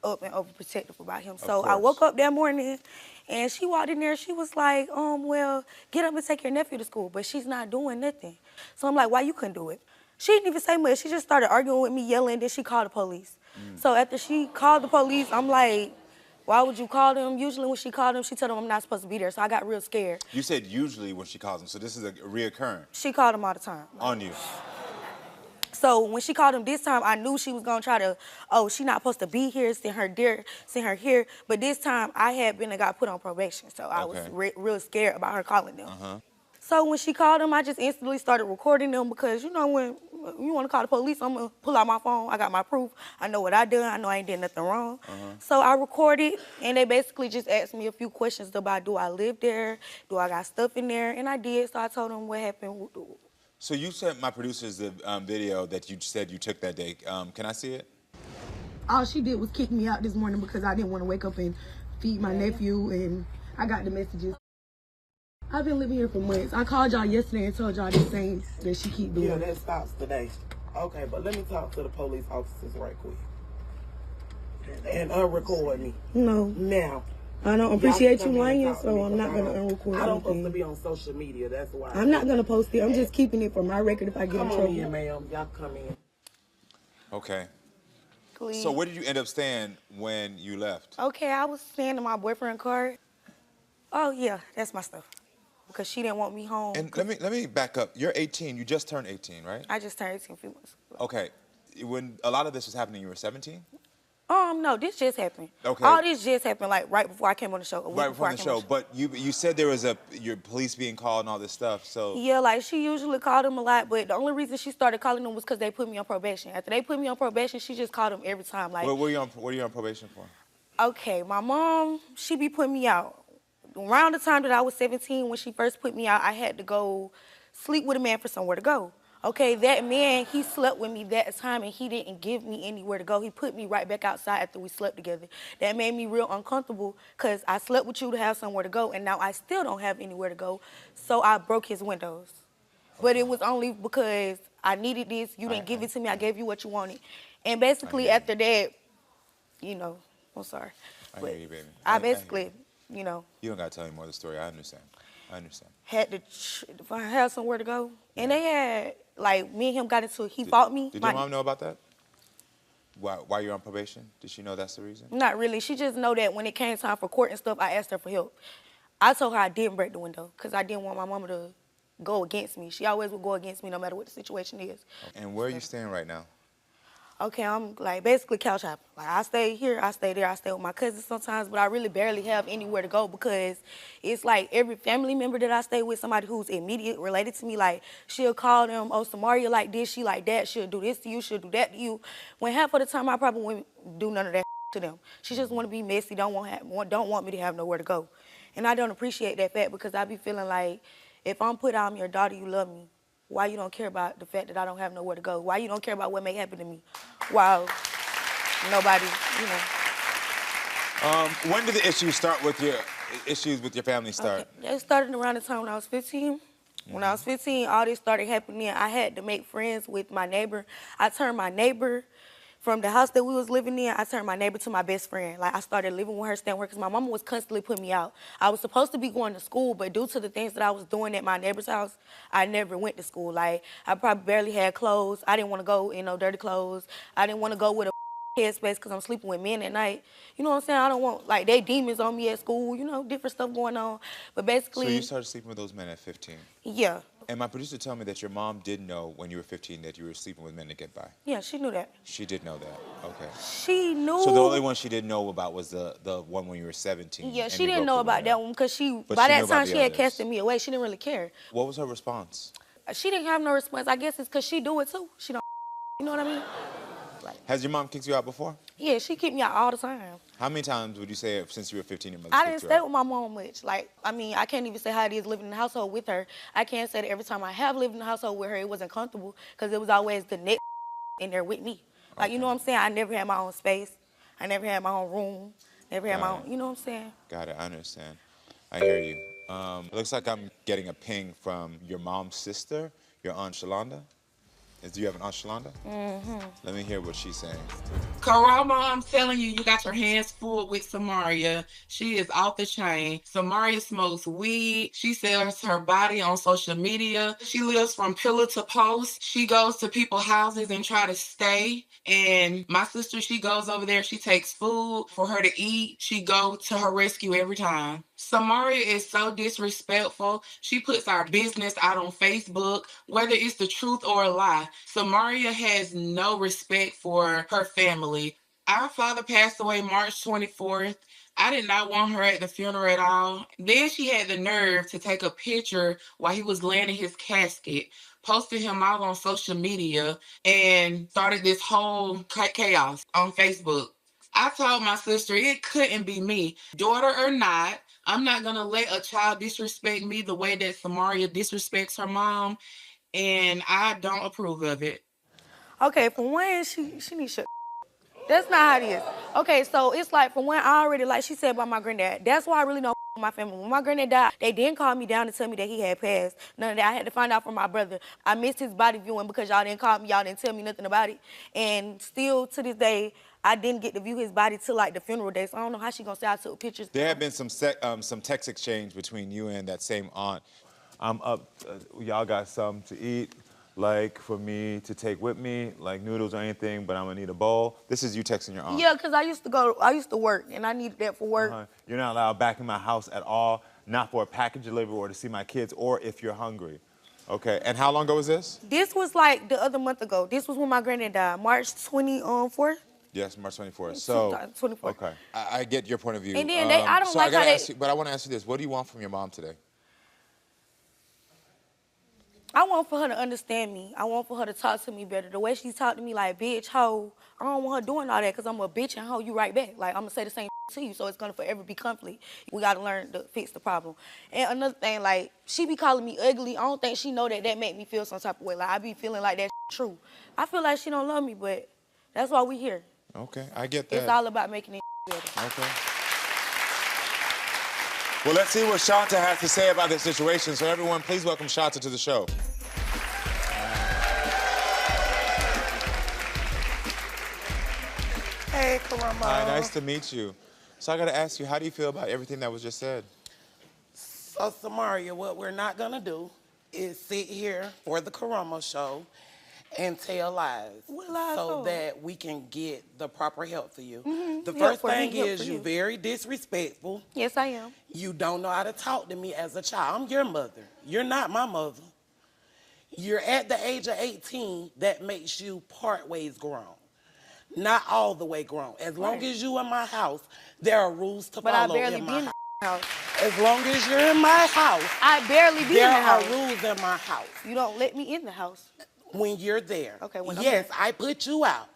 up and overprotective about him. Of So I course. woke up that morning and she walked in there, she was like, well, get up and take your nephew to school, but she's not doing nothing. So I'm like, why you couldn't do it? She didn't even say much. She just started arguing with me, yelling, then she called the police. So after she called the police, I'm like, why would you call them? Usually when she called them, she told them I'm not supposed to be there. So I got real scared. You said usually when she calls him, so this is a reoccurring She called them all the time. on you. So when she called him this time, I knew she was gonna try to, oh, she not supposed to be here, send her here. But this time I had been and got put on probation. So I was real scared about her calling them. So when she called them, I just instantly started recording them because, you know, when you want to call the police, I'm going to pull out my phone. I got my proof. I know what I done. I know I ain't did nothing wrong. So I recorded, and they basically just asked me a few questions about, do I live there? Do I got stuff in there? And I did, so I told them what happened. So you sent my producers the video that you said you took that day. Can I see it? All she did was kick me out this morning because I didn't want to wake up and feed my nephew, and I got the messages. I've been living here for months. I called y'all yesterday and told y'all the same that she keep doing. Yeah, that stops today. Okay, but let me talk to the police officers right quick. And unrecord me. No. Now. I don't appreciate you lying, so I'm not going to unrecord I don't supposed to anything. be on social media, that's why. I'm not going to post it. I'm just keeping it for my record if I get in Come on trouble. in, ma'am. Y'all come in. Okay. Please. So where did you end up staying when you left? Okay, I was staying in my boyfriend's car. Oh, yeah, that's my stuff. Because she didn't want me home. And let me back up. You're 18. You just turned 18, right? I just turned 18 a few months ago. Okay. When a lot of this was happening, you were 17? No, this just happened. Okay. All this just happened like right before I came on the show. Right before the show. But you said there was your police being called and all this stuff. So Yeah, like she usually called them a lot, but the only reason she started calling them was because they put me on probation. After they put me on probation, she just called them every time. Like, what are you on probation for? okay, my mom, she be putting me out. Around the time that I was 17, when she first put me out, I had to go sleep with a man for somewhere to go. Okay, that man, he slept with me that time and he didn't give me anywhere to go. He put me right back outside after we slept together. That made me real uncomfortable because I slept with you to have somewhere to go and now I still don't have anywhere to go. So I broke his windows. But it was only because I needed this. You didn't give it to me. I gave you what you wanted. And basically after that, you know, I'm sorry. I hear you, baby. I basically, you know. You don't got to tell me more of the story. I understand. Had to have somewhere to go. And they had, like, me and him got into it. He fought me. Did your mom know about that? Why you're on probation? Did she know that's the reason? Not really. She just know that when it came time for court and stuff, I asked her for help. I told her I didn't break the window because I didn't want my mama to go against me. She always would go against me no matter what the situation is. And where are you staying right now? Okay, I'm like basically couch hopping. Like I stay here, I stay there, I stay with my cousins sometimes, but I really barely have anywhere to go because it's like every family member that I stay with, somebody who's immediate related to me, like she'll call them, oh, Samaria like this, she like that, she'll do this to you, she'll do that to you. When half of the time I probably wouldn't do none of that to them. She just want to be messy, don't want me to have nowhere to go. And I don't appreciate that fact because I be feeling like if I'm put out, I'm your daughter, you love me. Why you don't care about the fact that I don't have nowhere to go? Why you don't care about what may happen to me? While nobody, you know. When did the issues with your family start? Okay. It started around the time when I was 15. When I was 15, all this started happening. I had to make friends with my neighbor. I turned my neighbor from the house that we was living in, I turned my neighbor to my best friend. Like, I started living with her, staying with her, because my mama was constantly putting me out. I was supposed to be going to school, but due to the things that I was doing at my neighbor's house, I never went to school. Like, I probably barely had clothes. I didn't want to go in no dirty clothes. I didn't want to go with a headspace because I'm sleeping with men at night. You know what I'm saying? I don't want, like, they demons on me at school, you know, different stuff going on. But basically... So you started sleeping with those men at 15? Yeah. And my producer told me that your mom did know when you were 15 that you were sleeping with men to get by. Yeah, she knew that. She did know that. Okay. She knew. So the only one she didn't know about was the one when you were 17. Yeah, she didn't know about that one because But by she that knew time about she the had others. casted me away. She didn't really care. What was her response? She didn't have no response. I guess it's because she do it too. She don't, you know what I mean? Has your mom kicked you out before? Yeah, she kicked me out all the time. How many times would you say since you were 15 your mother I kicked didn't you stay out? with my mom much. Like, I mean, I can't even say how it is living in the household with her. I can't say that every time I have lived in the household with her, it wasn't comfortable because it was always the next in there with me. Like, you know what I'm saying? I never had my own space. I never had my own room. Never had my own, you know what I'm saying? Got it, I understand. I hear you. It looks like I'm getting a ping from your mom's sister, your Aunt Shalonda. Do you have an Aunt Shalonda? Mm-hmm. Let me hear what she's saying. Karamo, I'm telling you, you got your hands full with Samaria. She is off the chain. Samaria smokes weed. She sells her body on social media. She lives from pillar to post. She goes to people's houses and try to stay. And my sister, she goes over there. She takes food for her to eat. She go to her rescue every time. Samaria is so disrespectful. She puts our business out on Facebook, whether it's the truth or a lie. Samaria has no respect for her family. Our father passed away March 24th. I did not want her at the funeral at all. Then she had the nerve to take a picture while he was laying in his casket, posted him out on social media, and started this whole chaos on Facebook. I told my sister it couldn't be me, daughter or not. I'm not gonna let a child disrespect me the way that Samaria disrespects her mom, and I don't approve of it. Okay, for one, she needs shit. That's not how it is. Okay, so it's like, for one, I already, like she said about my granddad, that's why I really don't my family. When my granddad died, they didn't call me down to tell me that he had passed. None of that. I had to find out from my brother. I missed his body viewing because y'all didn't call me. Y'all didn't tell me nothing about it. And still to this day, I didn't get to view his body till like the funeral day. So I don't know how she gonna say I took pictures. There have been some text exchange between you and that same aunt. I'm up. Y'all got something to eat, like for me to take with me, like noodles or anything, but I'm gonna need a bowl. This is you texting your aunt. Yeah, because I used to work, and I needed that for work. You're not allowed back in my house at all, not for a package delivery or to see my kids or if you're hungry. Okay, and how long ago was this? This was like the other month ago. This was when my granddad died, March 24th. Yes, March 24th. So, 24th. Okay, I get your point of view. And then I don't so like I how they... ask you, but I want to ask you this. What do you want from your mom today? I want for her to understand me. I want for her to talk to me better. The way she talked to me like, bitch, hoe, I don't want her doing all that because I'm a bitch and hoe you right back. Like, I'm going to say the same to you, so it's going to forever be conflict. We got to learn to fix the problem. And another thing, like, she be calling me ugly. I don't think she know that make me feel some type of way. Like, I be feeling like that's true. I feel like she don't love me, but that's why we here. Okay, I get that. It's all about making it better. Okay. Well, let's see what Shanta has to say about this situation. So everyone, please welcome Shanta to the show. Hey, Karamo. Hi, nice to meet you. So I gotta ask you, how do you feel about everything that was just said? So, Samaria, what we're not gonna do is sit here for the Karamo show and tell lies so that we can get the proper help for you. The first thing is you're very disrespectful. Yes, I am. You don't know how to talk to me as a child. I'm your mother. You're not my mother. You're at the age of 18, that makes you part ways grown. Not all the way grown. As long as you in my house, there are rules to follow. But I barely be in the house. As long as you're in my house, I barely be in the house. There are rules in my house. You don't let me in the house. When you're there. Okay, when I'm yes, there. I put you out.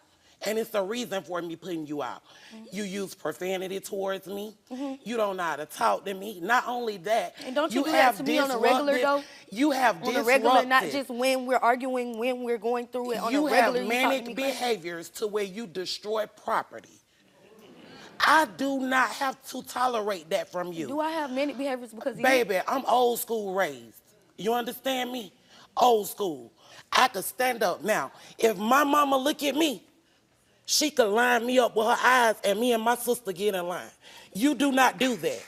And it's a reason for me putting you out. You use profanity towards me. You don't know how to talk to me. Not only that, and don't you do that to me on a regular though? You have on a regular, not just when we're arguing, when we're going through it. On a regular, you have manic behaviors to where you destroy property. I do not have to tolerate that from you. Do I have manic behaviors because of Baby, I'm old school raised. You understand me? Old school. I could stand up now. If my mama look at me, she could line me up with her eyes and me and my sister get in line. You do not do that.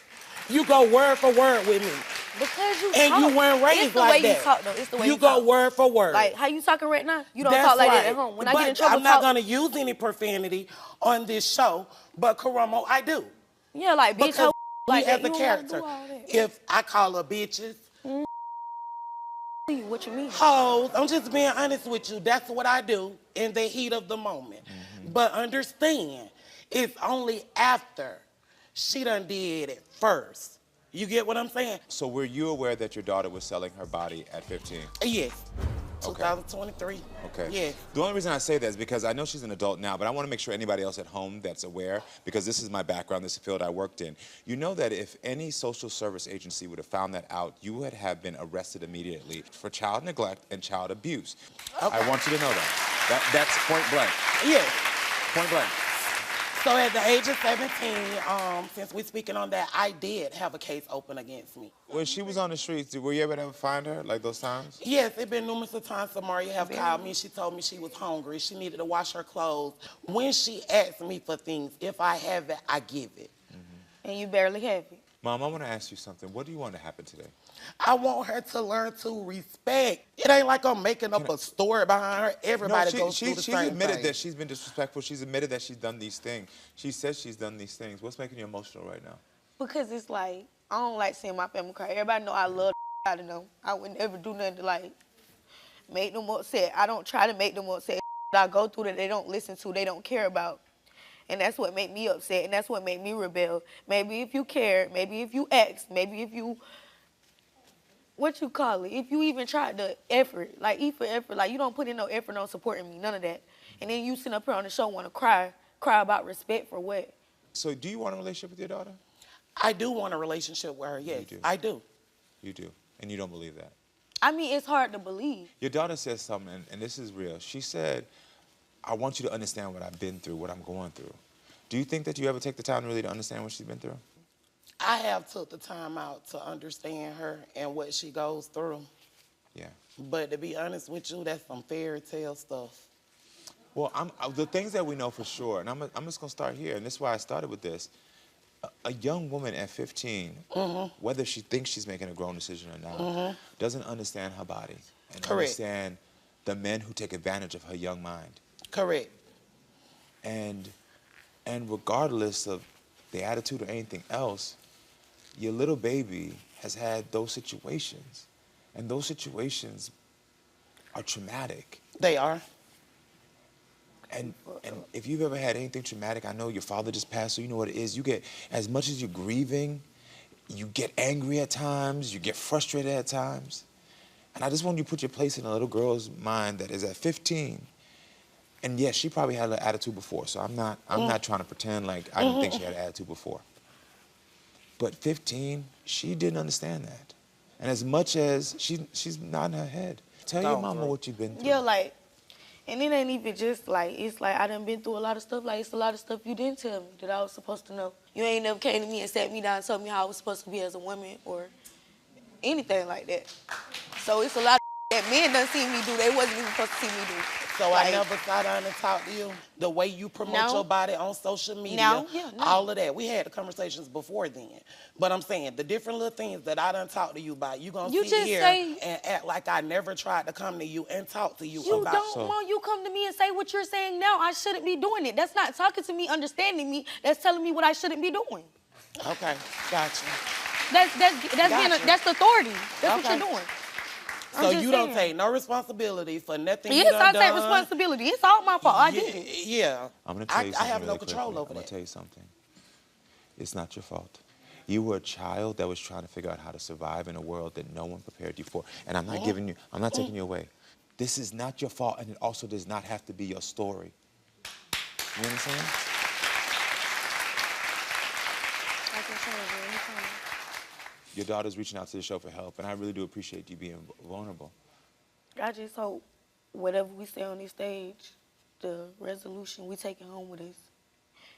You go word for word with me. Because you and talk. You weren't raised like that. It's the way you talk, though. It's the way you go talk. word for word. Like, how you talking right now? You don't talk like that at home. When I get in trouble, I'm not going to use any profanity on this show, but Karamo, I do. Yeah, like, bitch, hoe, like as a character. If I call her bitches. What you mean? Hoes, I'm just being honest with you. That's what I do in the heat of the moment. But understand, it's only after she done did it first. You get what I'm saying? So were you aware that your daughter was selling her body at 15? Yes. Okay. 2023. Okay. Yes. The only reason I say that is because I know she's an adult now, but I want to make sure anybody else at home that's aware, because this is my background, this is the field I worked in. You know that if any social service agency would have found that out, you would have been arrested immediately for child neglect and child abuse. Okay. I want you to know that. That's point blank. Yes. Point blank. So at the age of 17, since we're speaking on that, I did have a case open against me. When she was on the streets, were you able to find her, like those times? Yes, it's been numerous of times Samaria have called me. She told me she was hungry. She needed to wash her clothes. When she asked me for things, if I have it, I give it. And you barely have it. Mom, I want to ask you something. What do you want to happen today? I want her to learn to respect. It ain't like I'm making up a story behind her. Everybody goes through the same thing. She's admitted that she's been disrespectful. She's admitted that she's done these things. She says she's done these things. What's making you emotional right now? Because it's like, I don't like seeing my family cry. Everybody know I love I don't know. I would never do nothing to like make them upset. I don't try to make them upset. I go through that they don't listen to, they don't care about. And that's what made me upset, and that's what made me rebel. Maybe if you cared, maybe if you asked, maybe if you, what you call it, if you even tried the effort, like like you don't put in no effort on supporting me, none of that. And then you sit up here on the show want to cry about respect for what? So do you want a relationship with your daughter? I do want a relationship with her, yes. You do. I do. You do, and you don't believe that? I mean, it's hard to believe. Your daughter says something, and this is real. She said, I want you to understand what I've been through, what I'm going through. Do you think that you ever take the time really to understand what she's been through? I have took the time out to understand her and what she goes through. Yeah. But to be honest with you, that's some fairy tale stuff. Well, the things that we know for sure, and I'm just gonna start here, and this is why I started with this. A young woman at 15, whether she thinks she's making a grown decision or not, doesn't understand her body and Correct. understand the men who take advantage of her young mind. Correct. And regardless of the attitude or anything else, your little baby has had those situations, and those situations are traumatic. They are. And if you've ever had anything traumatic, I know your father just passed, so you know what it is. You get, as much as you're grieving, you get angry at times, you get frustrated at times. And I just want you to put your place in a little girl's mind that is at 15. And yes, she probably had an attitude before, so I'm not trying to pretend like I didn't think she had an attitude before. But 15, she didn't understand that. And as much as she's nodding her head, tell your mama what you've been through. Yeah, like, and it ain't even just like, it's like I done been through a lot of stuff. Like, it's a lot of stuff you didn't tell me that I was supposed to know. You ain't never came to me and sat me down and told me how I was supposed to be as a woman or anything like that. So it's a lot of that men done seen me do they wasn't even supposed to see me do. So like, I never sat down and talked to you. The way you promote your body on social media, No. all of that. We had the conversations before then. But I'm saying the different little things that I done talked to you about, you gonna sit here and act like I never tried to come to you and talk to you about. You don't want you come to me and say what you're saying now. I shouldn't be doing it. That's not talking to me, understanding me. That's telling me what I shouldn't be doing. Okay, gotcha. That's the authority. That's what you're doing. So you don't take no responsibility for nothing you Yes, done I take done. responsibility. It's all my fault. I did it. Yeah. I'm gonna tell you something I have really no control quickly. over I'm that. gonna tell you something. It's not your fault. You were a child that was trying to figure out how to survive in a world that no one prepared you for. And I'm not I'm not taking you away. This is not your fault, and it also does not have to be your story. You understand? Your daughter's reaching out to the show for help, and I really do appreciate you being vulnerable. I just hope whatever we say on this stage, the resolution we take it home with us.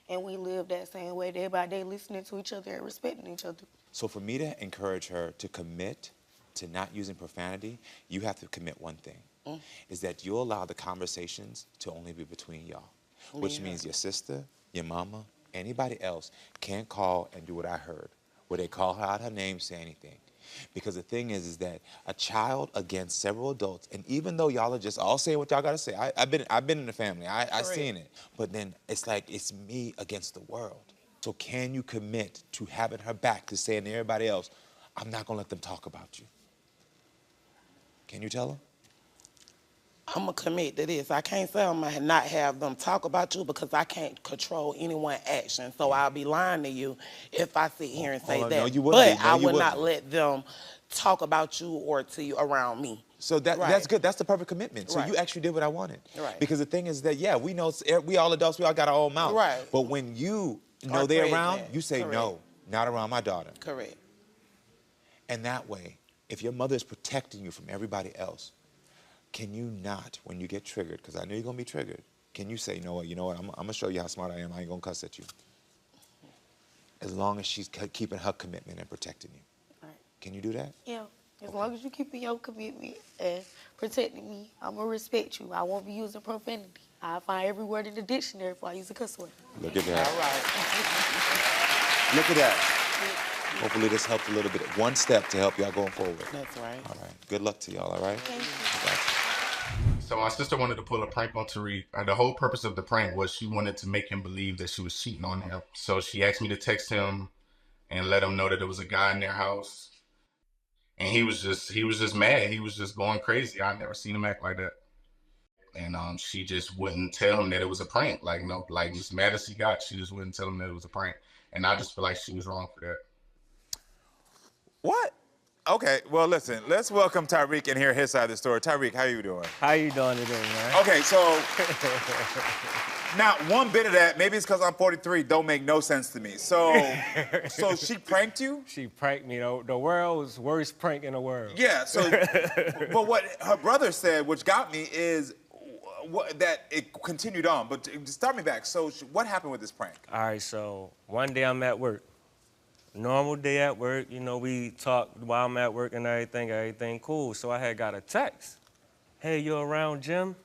And we live that same way day by day, listening to each other and respecting each other. So for me to encourage her to commit to not using profanity, you have to commit one thing, is that you'll allow the conversations to only be between y'all, which means your sister, your mama, anybody else can't call and do what I heard, where they call her out her name, say anything. Because the thing is that a child against several adults, and even though y'all are just all saying what y'all gotta say, I've been in the family, I seen it, but then it's like it's me against the world. So can you commit to having her back, to saying to everybody else, I'm not gonna let them talk about you? Can you tell her? I'm gonna commit to this. I can't say I'm gonna not have them talk about you because I can't control anyone's action. So I'll be lying to you if I sit here and say that. No, you wouldn't but be. No, I you would wouldn't. not let them talk about you or to you around me. So that's good. That's the perfect commitment. So you actually did what I wanted. Right. Because the thing is that, yeah, we know, we all adults, we all got our own mouth. Right. But when you know they're around, you say, no, not around my daughter. Correct. And that way, if your mother is protecting you from everybody else, can you not, when you get triggered, because I know you're going to be triggered, can you say, you know what, I'm going to show you how smart I am. I ain't going to cuss at you. As long as she's keeping her commitment and protecting you. Right. Can you do that? Yeah. As long as you keeping your commitment and protecting me, I'm going to respect you. I won't be using profanity. I'll find every word in the dictionary before I use a cuss word. Look at that. All right. Look at that. Hopefully this helped a little bit. One step to help y'all going forward. That's right. All right. Good luck to y'all, all right? Thank you. So my sister wanted to pull a prank on Tariq. The whole purpose of the prank was she wanted to make him believe that she was cheating on him. So she asked me to text him and let him know that there was a guy in their house. And he was just mad. He was just going crazy. I never seen him act like that. And she just wouldn't tell him that it was a prank. Like, no, like as mad as he got, she just wouldn't tell him that it was a prank. And I just feel like she was wrong for that. What? Okay, well, listen, let's welcome Tariq and hear his side of the story. Tariq, how you doing? How you doing today, man? Okay, so now one bit of that, maybe it's because I'm 43, don't make no sense to me. So she pranked you? She pranked me. The world's worst prank in the world. Yeah, so, but what her brother said, which got me, is that it continued on. But start me back. So what happened with this prank? All right, so one day I'm at work. normal day at work. You know, we talk while I'm at work and everything cool. So I had got a text. Hey, you around, Jim?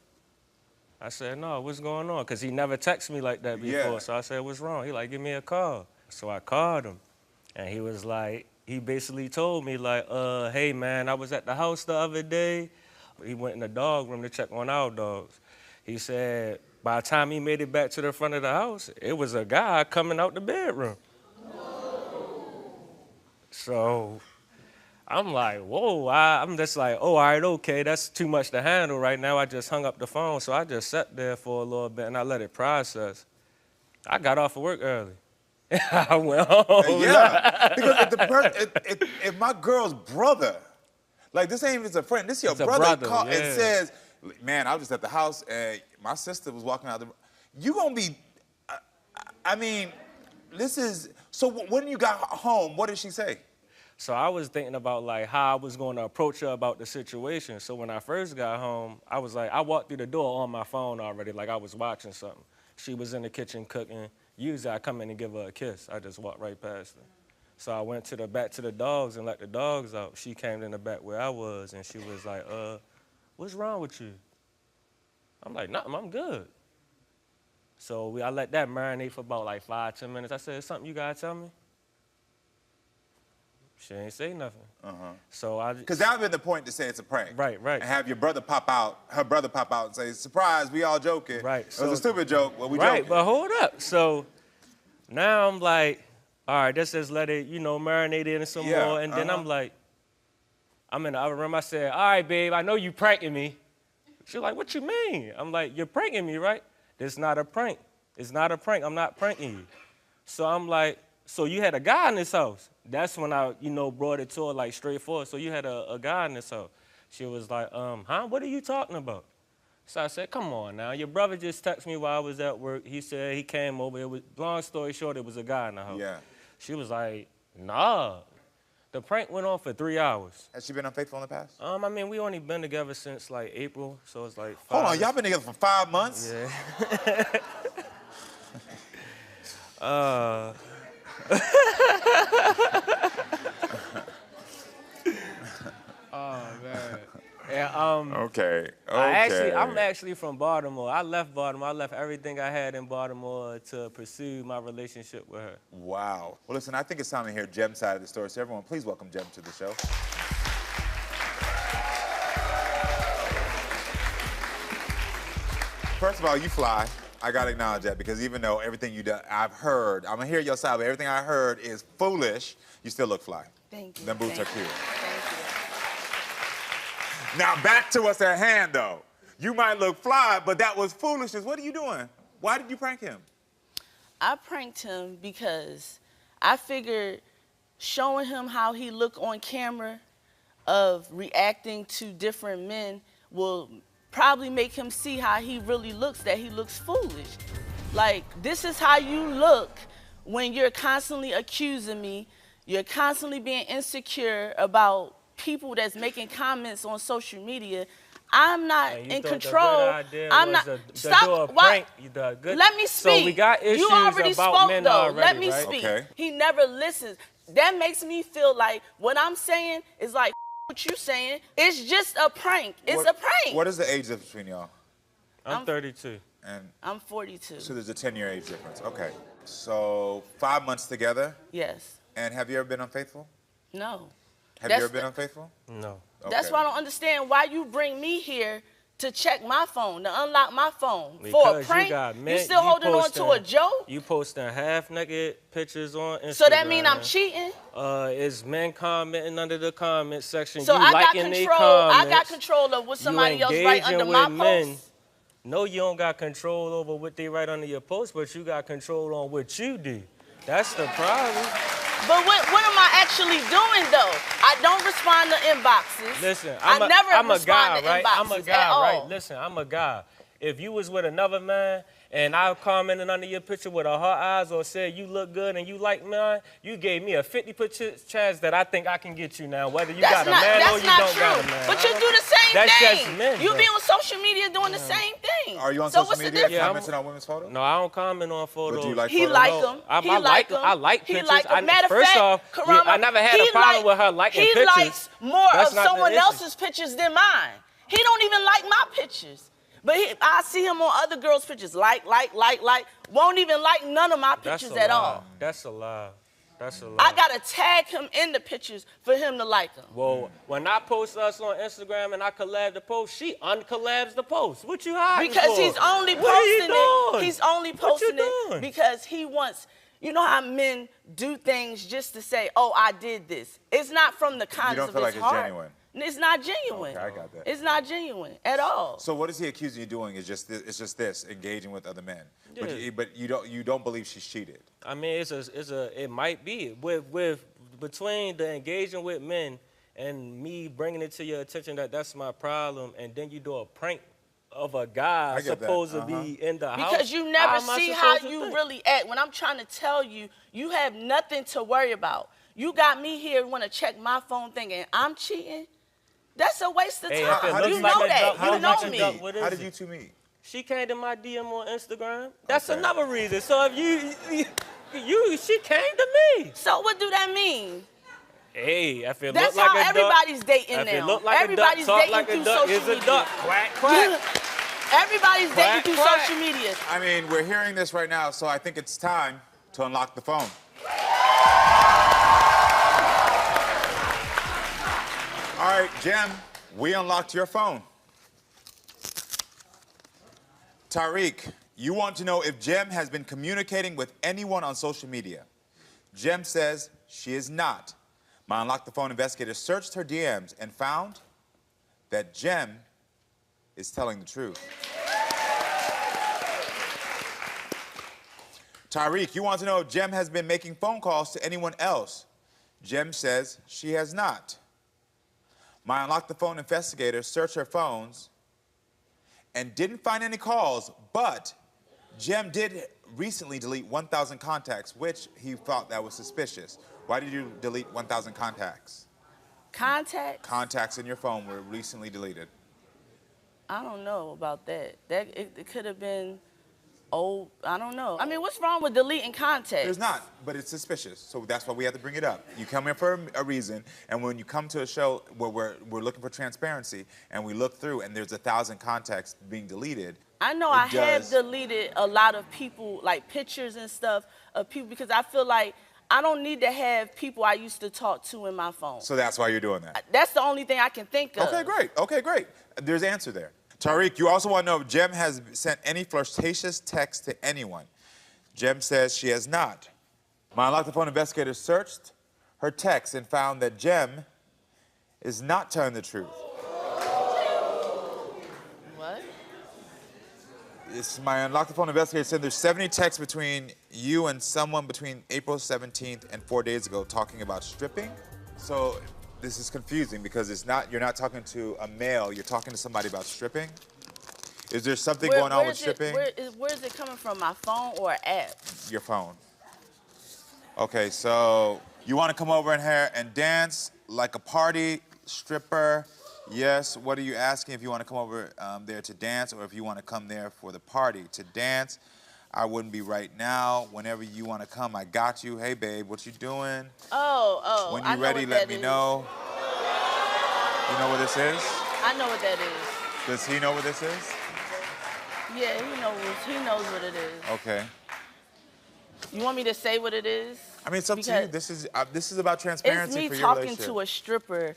I said, no, what's going on? Because he never texted me like that before. Yeah. So I said, what's wrong? He like, give me a call. So I called him. And he was like, he basically told me like, hey man, I was at the house the other day. He went in the dog room to check on our dogs. He said, by the time he made it back to the front of the house, it was a guy coming out the bedroom. So I'm like, whoa, I'm just like, oh, all right, okay, that's too much to handle right now. I just hung up the phone, so I just sat there for a little bit and I let it process. I got off of work early. I went home. Yeah, because if my girl's brother, like this ain't even just a friend, this is your brother call and says, man, I was just at the house and my sister was walking out the room. You gonna be, I mean, this is, so when you got home, what did she say? So I was thinking about like how I was going to approach her about the situation. So when I first got home, I was like, I walked through the door on my phone already, like I was watching something. She was in the kitchen cooking. Usually I come in and give her a kiss. I just walk right past her. So I went to the back to the dogs and let the dogs out. She came in the back where I was and she was like, what's wrong with you? I'm like, nothing, I'm good. So I let that marinate for about like 5-10 minutes. I said, something you gotta tell me? She ain't say nothing. So because that would have been the point to say it's a prank. Right. And have your brother pop out, her brother pop out and say, surprise, we all joking. Right. It was a stupid joke, but we joking. Right, but hold up. So now I'm like, all right, let's just let it, marinate in some more. And then I'm like, I'm in the other room. I said, all right, babe, I know you pranking me. She's like, what you mean? I'm like, you're pranking me, right? This not a prank. It's not a prank. I'm not pranking you. So I'm like, so you had a guy in this house? That's when I, brought it to her like straightforward. So you had a guy in this house. She was like, huh? What are you talking about? So I said, come on now. Your brother just texted me while I was at work. He said he came over. It was, long story short, it was a guy in the house. Yeah. She was like, nah. The prank went on for 3 hours. Has she been unfaithful in the past? I mean, we only been together since like April, so it's like 5. Hold on, y'all been together for 5 months? Yeah. Oh man. Yeah, Okay. I'm actually from Baltimore. I left Baltimore. I left everything I had in Baltimore to pursue my relationship with her. Wow. Well, listen, I think it's time to hear Jem's side of the story. So everyone, please welcome Jem to the show. First of all, you fly. I gotta acknowledge that because even though everything you do, I've heard, I'm gonna hear your side, but everything I heard is foolish, you still look fly. Thank you. Them boots are cute. Thank you. Now back to what's at hand though. You might look fly, but that was foolishness. What are you doing? Why did you prank him? I pranked him because I figured showing him how he looked on camera of reacting to different men will probably make him see how he really looks, that he looks foolish. Like, this is how you look when you're constantly accusing me, you're constantly being insecure about people that's making comments on social media. I'm not in control. I'm not. Stop. Why? Let me speak. So we got issues you already about spoke, men though. already, Let me right? speak. Okay. He never listens. That makes me feel like what I'm saying is like what you saying. It's just a prank. It's a prank. What is the age difference between y'all? I'm 32. And I'm 42. so there's a 10-year age difference. Okay. So 5 months together. Yes. And have you ever been unfaithful? No. Have you ever been unfaithful? No. That's why I don't understand why you bring me here to check my phone, to unlock my phone. Because for a prank? You still holding on to a joke? You posting half-naked pictures on Instagram. So that mean I'm cheating? It's men commenting under the comment section. So you I got liking control. comments. I got control of what somebody else You write under my engaging with post. No, you don't got control over what they write under your post, but you got control on what you do. That's the problem. But what am I actually doing though? I don't respond to inboxes. Listen, I'm a guy, right? inboxes I'm a at guy, all. right? Listen, I'm a guy. If you was with another man and I commented under your picture with a heart eyes or said you look good and you like mine, you gave me a 50% chance that I think I can get you now, whether you got a man or you don't got a man. But you do the same That's thing. just men. You though. be on social media doing the same thing. mean? Are you on So social what's the media difference? commenting on women's photos? No, I don't comment on photos. But do you like He photos? like No, them. I He like them. I like He pictures. like 'em. Matter of First fact, off, Karamo, I never had a problem with her liking he pictures. likes more That's of not the someone issue. else's pictures than mine. He don't even like my pictures. But I see him on other girls' pictures. Like. Won't even like none of my That's pictures a at lie. all. That's a lie. That's a lie. I gotta tag him in the pictures for him to like them. Well, when I post us on Instagram and I collab the post, she uncollabs the post. What you hiding Because for? he's only What are you posting it. doing? He's only What you posting it doing? because he wants. You know how men do things just to say, "Oh, I did this." It's not from the kindness don't of feel his like it's heart. genuine? It's not genuine. Okay, I got that. It's not genuine at all. So what is he accusing you of doing? It's just this, engaging with other men. Yeah. But you don't believe she's cheated. I mean, it might be between the engaging with men and me bringing it to your attention that that's my problem, and then you do a prank of a guy supposed to be in the house. Because you never How am I see how supposed to you think? really act. When I'm trying to tell you, you have nothing to worry about. You got me here want to check my phone thinking I'm cheating. That's a waste of Hey, time. if it You looks know like a that. duck, You know me. How did you two meet? She came to my DM on Instagram. That's another reason. So if she came to me. So what do that mean? Hey, if it That's look like how a duck, everybody's dating if now. it look like Everybody's a duck, talk dating like through a duck, social is a media. duck. Quack, quack. Everybody's Quack, dating through quack. social media. I mean, we're hearing this right now, so I think it's time to unlock the phone. All right, Jem, we unlocked your phone. Tariq, you want to know if Jem has been communicating with anyone on social media. Jem says she is not. My Unlock the Phone investigator searched her DMs and found that Jem is telling the truth. Tariq, you want to know if Jem has been making phone calls to anyone else. Jem says she has not. My Unlock the Phone investigator searched her phones and didn't find any calls, but Jem did recently delete 1,000 contacts, which he thought that was suspicious. Why did you delete 1,000 contacts? Contacts? Contacts in your phone were recently deleted. I don't know about that. It could have been old. I don't know. I mean, what's wrong with deleting contacts? There's not, but it's suspicious, so that's why we have to bring it up. You come here for a reason, and when you come to a show where we're looking for transparency, and we look through, and there's 1,000 contacts being deleted. I know I have deleted a lot of people, like pictures and stuff of people, because I feel like I don't need to have people I used to talk to in my phone. So that's why you're doing that. That's the only thing I can think of. Okay, great. Okay, great. There's an answer there. Tariq, you also want to know if Jem has sent any flirtatious text to anyone. Jem says she has not. My Unlock the Phone investigator searched her text and found that Jem is not telling the truth. What? It's my Unlock the Phone investigator said there's 70 texts between you and someone between April 17th and 4 days ago talking about stripping. So this is confusing because you're not talking to a male, you're talking to somebody about stripping. Is there something going on with stripping? Where is it coming from, my phone or an app? Your phone. Okay, so you want to come over in here and dance like a party stripper? Yes. What are you asking? If you want to come over there to dance, or if you want to come there for the party to dance? I wouldn't be right now. Whenever you want to come, I got you. Hey, babe, what you doing? Oh. When I you're know ready, what let that me is. know. You know what this is? I know what that is. Does he know what this is? Yeah, he knows what it is. Okay. You want me to say what it is? I mean, it's up to you. This is about transparency It's for me your talking relationship. to a stripper.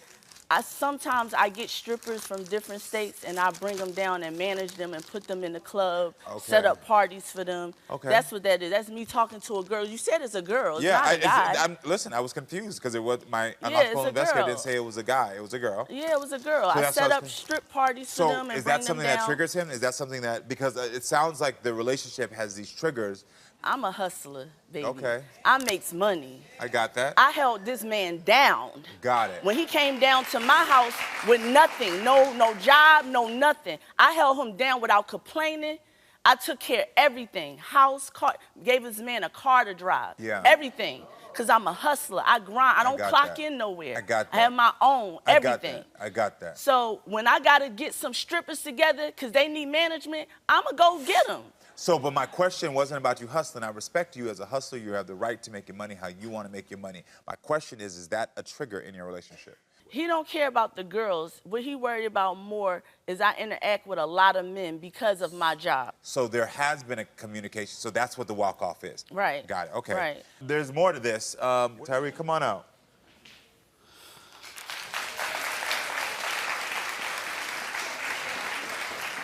Sometimes I get strippers from different states and I bring them down and manage them and put them in the club, set up parties for them. Okay. That's what that is. That's me talking to a girl. You said it's a girl. It's Yeah, not a guy. listen, I was confused because it was my Yeah, Unlock it's Phone a investigator girl. didn't say it was a guy. It was a girl. Yeah, it was a girl. So I that's set what I up was strip parties for So them and is bring that something them down. that triggers him? Is that something that, because it sounds like the relationship has these triggers. I'm a hustler, baby. Okay. I makes money. I got that. I held this man down. Got it. When he came down to my house with nothing, no job, no nothing, I held him down without complaining. I took care of everything, house, car, gave this man a car to drive, Yeah. everything. because I'm a hustler. I grind. I don't got clock that. in nowhere. I got I have that. my own, everything. I got that. So when I got to get some strippers together because they need management, I'm going to go get them. So, but my question wasn't about you hustling. I respect you as a hustler. You have the right to make your money how you want to make your money. My question is that a trigger in your relationship? He don't care about the girls. What he worried about more is I interact with a lot of men because of my job. So there has been a communication. So that's what the walk-off is. Right. Got it. Okay. Right. There's more to this. Tyree, come on out.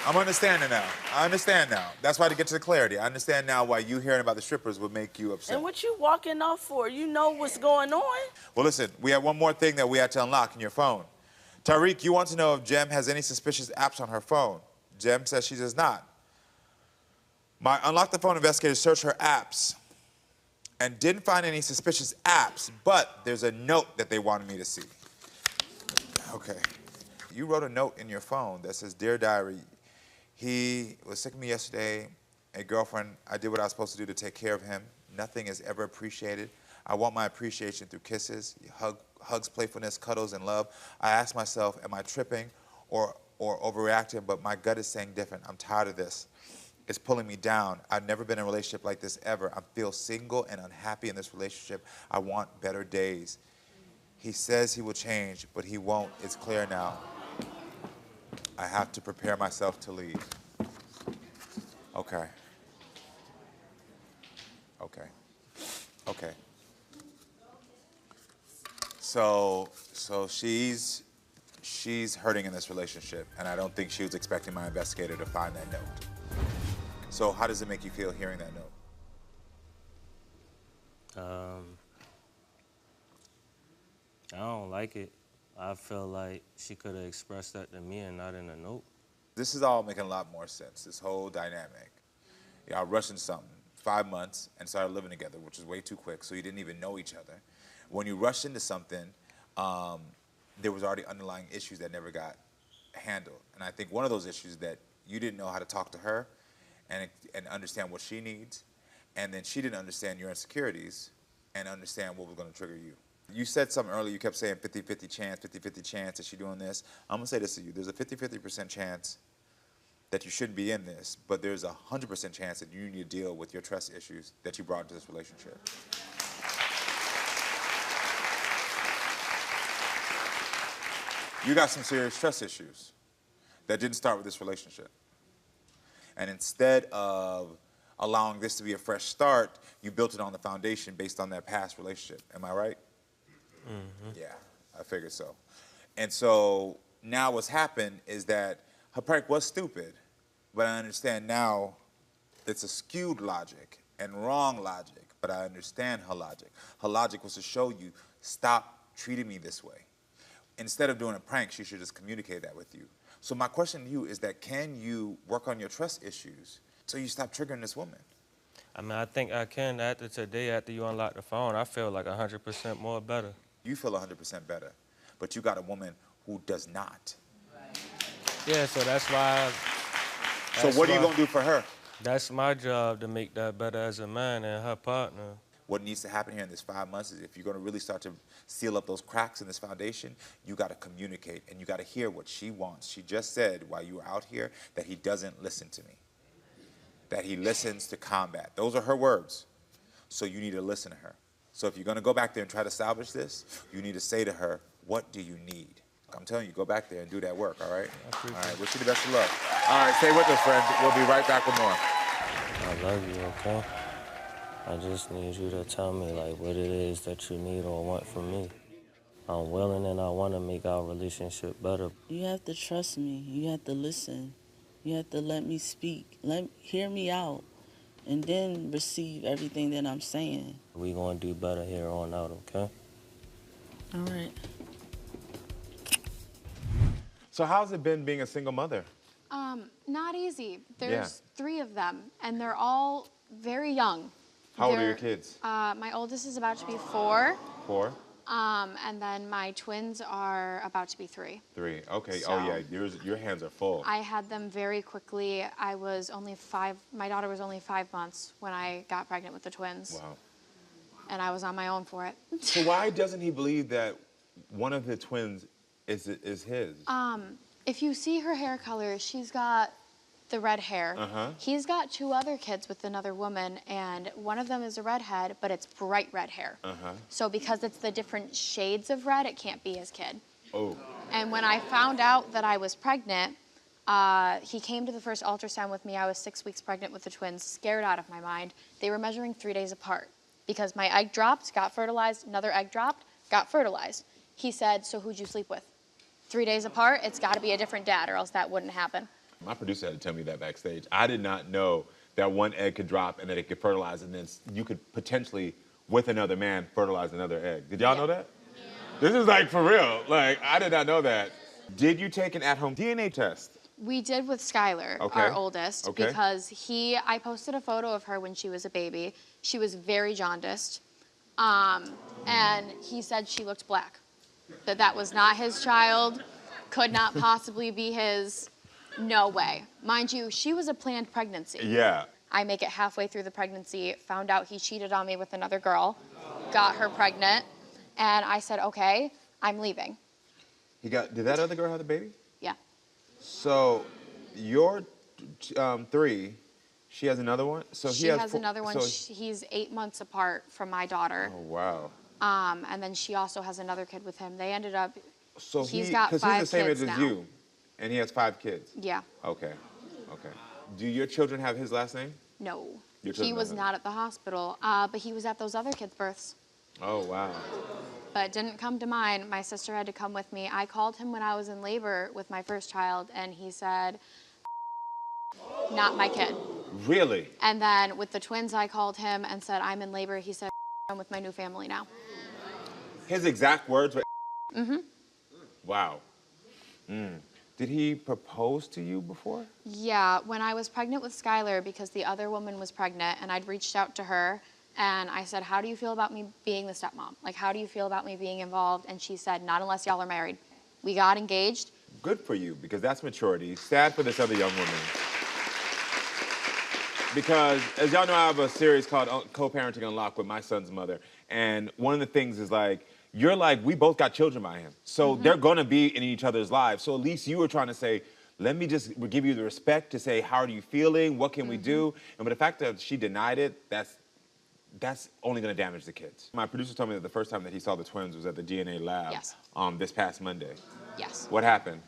I'm understanding now. I understand now. That's why to get to the clarity. I understand now why you hearing about the strippers would make you upset. And what you walking off for? You know what's going on. Well, listen, we have one more thing that we had to unlock in your phone. Tariq, you want to know if Jem has any suspicious apps on her phone. Jem says she does not. My Unlock the Phone investigators searched her apps and didn't find any suspicious apps, but there's a note that they wanted me to see. Okay. You wrote a note in your phone that says, Dear Diary, he was sick of me yesterday. A girlfriend, I did what I was supposed to do to take care of him. Nothing is ever appreciated. I want my appreciation through kisses, hugs, playfulness, cuddles, and love. I ask myself, am I tripping or overreacting? But my gut is saying different. I'm tired of this. It's pulling me down. I've never been in a relationship like this ever. I feel single and unhappy in this relationship. I want better days. He says he will change, but he won't. It's clear now. I have to prepare myself to leave. Okay. Okay. Okay. So she's hurting in this relationship, and I don't think she was expecting my investigator to find that note. So how does it make you feel hearing that note? I don't like it. I feel like she could have expressed that to me and not in a note. This is all making a lot more sense, this whole dynamic. Y'all rushing something, 5 months, and started living together, which is way too quick, so you didn't even know each other. When you rush into something, there was already underlying issues that never got handled. And I think one of those issues that you didn't know how to talk to her and understand what she needs, and then she didn't understand your insecurities and understand what was going to trigger you. You said something earlier, you kept saying 50-50 chance, 50-50 chance that she's doing this. I'm going to say this to you. There's a 50-50% chance that you shouldn't be in this, but there's a 100% chance that you need to deal with your trust issues that you brought into this relationship. You got some serious trust issues that didn't start with this relationship. And instead of allowing this to be a fresh start, you built it on the foundation based on that past relationship. Am I right? Mm-hmm. Yeah, I figured so. And so now what's happened is that her prank was stupid, but I understand now it's a skewed logic and wrong logic, but I understand her logic. Her logic was to show you, stop treating me this way. Instead of doing a prank, she should just communicate that with you. So my question to you is that can you work on your trust issues so you stop triggering this woman? I mean, I think I can. After today, after you unlock the phone, I feel like 100% more better. You feel 100% better, but you got a woman who does not. Yeah, so that's why. So what are you going to do for her? That's my job to make that better as a man and her partner. What needs to happen here in this 5 months is if you're going to really start to seal up those cracks in this foundation, you got to communicate and you got to hear what she wants. She just said while you were out here that he doesn't listen to me, that he listens to combat. Those are her words. So you need to listen to her. So if you're going to go back there and try to salvage this, you need to say to her, what do you need? I'm telling you, go back there and do that work, all right? All right, wish you the best of luck. All right, stay with us, friends. We'll be right back with more. I love you, okay? I just need you to tell me, like, what it is that you need or want from me. I'm willing and I want to make our relationship better. You have to trust me. You have to listen. You have to let me speak. Hear me out. And then receive everything that I'm saying. We gonna do better here on out, okay? All right. So how's it been being a single mother? Not easy. There's 3 of them, and they're all very young. How old are your kids? My oldest is about to be 4. 4? And then my twins are about to be 3. 3, okay. So, oh yeah, your hands are full. I had them very quickly. I was only 5, my daughter was only 5 months when I got pregnant with the twins. Wow. and I was on my own for it. So why doesn't he believe that one of the twins is his? If you see her hair color, she's got the red hair. He's got 2 other kids with another woman, and one of them is a redhead, but it's bright red hair. So because it's the different shades of red, it can't be his kid. Oh. And when I found out that I was pregnant, he came to the first ultrasound with me. I was 6 weeks pregnant with the twins, scared out of my mind. They were measuring 3 days apart because my egg dropped, got fertilized, another egg dropped, got fertilized. He said, so who'd you sleep with? 3 days apart, it's gotta be a different dad or else that wouldn't happen. My producer had to tell me that backstage. I did not know that one egg could drop and that it could fertilize, and then you could potentially, with another man, fertilize another egg. Did y'all know that? Yeah. This is like for real. Like, I did not know that. Did you take an at-home DNA test? We did with Skylar, our oldest, because I posted a photo of her when she was a baby. She was very jaundiced, and he said she looked black, that was not his child, could not possibly be his. No way. Mind you, she was a planned pregnancy. Yeah. I make it halfway through the pregnancy, found out he cheated on me with another girl, got her pregnant, and I said, okay, I'm leaving. Did that other girl have the baby? Yeah. So you're 3. She has another one? So she has another one. He's 8 months apart from my daughter. Oh, wow. And then she also has another kid with him. They ended up, So he's got 5 kids now. Because he's the same age as you, and he has 5 kids? Yeah. Okay. Do your children have his last name? No. Your He children was don't. not at the hospital, but he was at those other kids' births. Oh, wow. But didn't come to mine. My sister had to come with me. I called him when I was in labor with my first child, and he said, not my kid. Really? And then with the twins, I called him and said, I'm in labor. He said, I'm with my new family now. His exact words were Mm-hmm. Wow. Did he propose to you before? Yeah, when I was pregnant with Skylar, because the other woman was pregnant, and I'd reached out to her, and I said, how do you feel about me being the stepmom? Like, how do you feel about me being involved? And she said, not unless y'all are married. We got engaged. Good for you, because that's maturity. Sad for this other young woman. Because, as y'all know, I have a series called Co-Parenting Unlocked with my son's mother. And one of the things is like, you're like, we both got children by him. So they're gonna be in each other's lives. So at least you were trying to say, let me just give you the respect to say, how are you feeling? What can we do? And but the fact that she denied it, that's only gonna damage the kids. My producer told me that the first time that he saw the twins was at the DNA lab. Yes. This past Monday. Yes. What happened?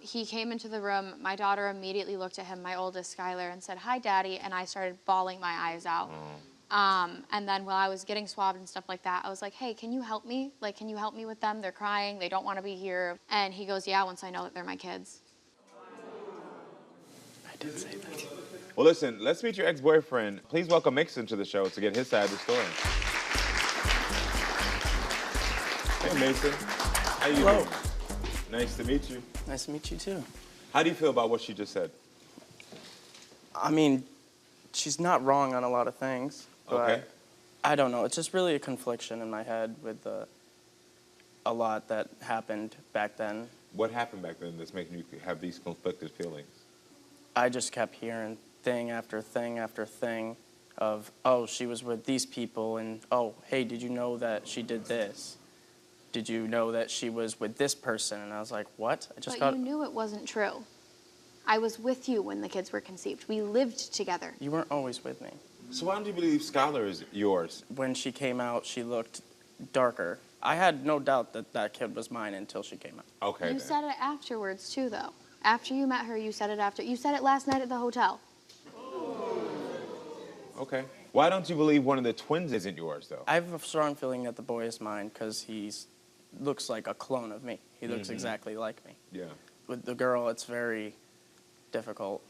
He came into the room. My daughter immediately looked at him, my oldest, Skylar, and said, hi, Daddy. And I started bawling my eyes out. And then while I was getting swabbed and stuff like that, I was like, hey, can you help me? Like, can you help me with them? They're crying. They don't want to be here. And he goes, yeah, once I know that they're my kids. I did say that. Well, listen, let's meet your ex-boyfriend. Please welcome Mason to the show to get his side of the story. Hey, Mason. How you doing? Nice to meet you. Nice to meet you, too. How do you feel about what she just said? I mean, she's not wrong on a lot of things. But Okay. I don't know. It's just really a confliction in my head with a lot that happened back then. What happened back then that's making you have these conflicted feelings? I just kept hearing thing after thing after thing of, oh, she was with these people, and, oh, hey, did you know that she did this? Did you know that she was with this person? And I was like, what? But you knew it wasn't true. I was with you when the kids were conceived. We lived together. You weren't always with me. So why don't you believe Skylar is yours? When she came out, she looked darker. I had no doubt that that kid was mine until she came out. Okay. You said it afterwards, too, though. After you met her, you said it after. You said it last night at the hotel. Okay. Why don't you believe one of the twins isn't yours, though? I have a strong feeling that the boy is mine because he looks like a clone of me. He looks exactly like me. Yeah. With the girl, it's very difficult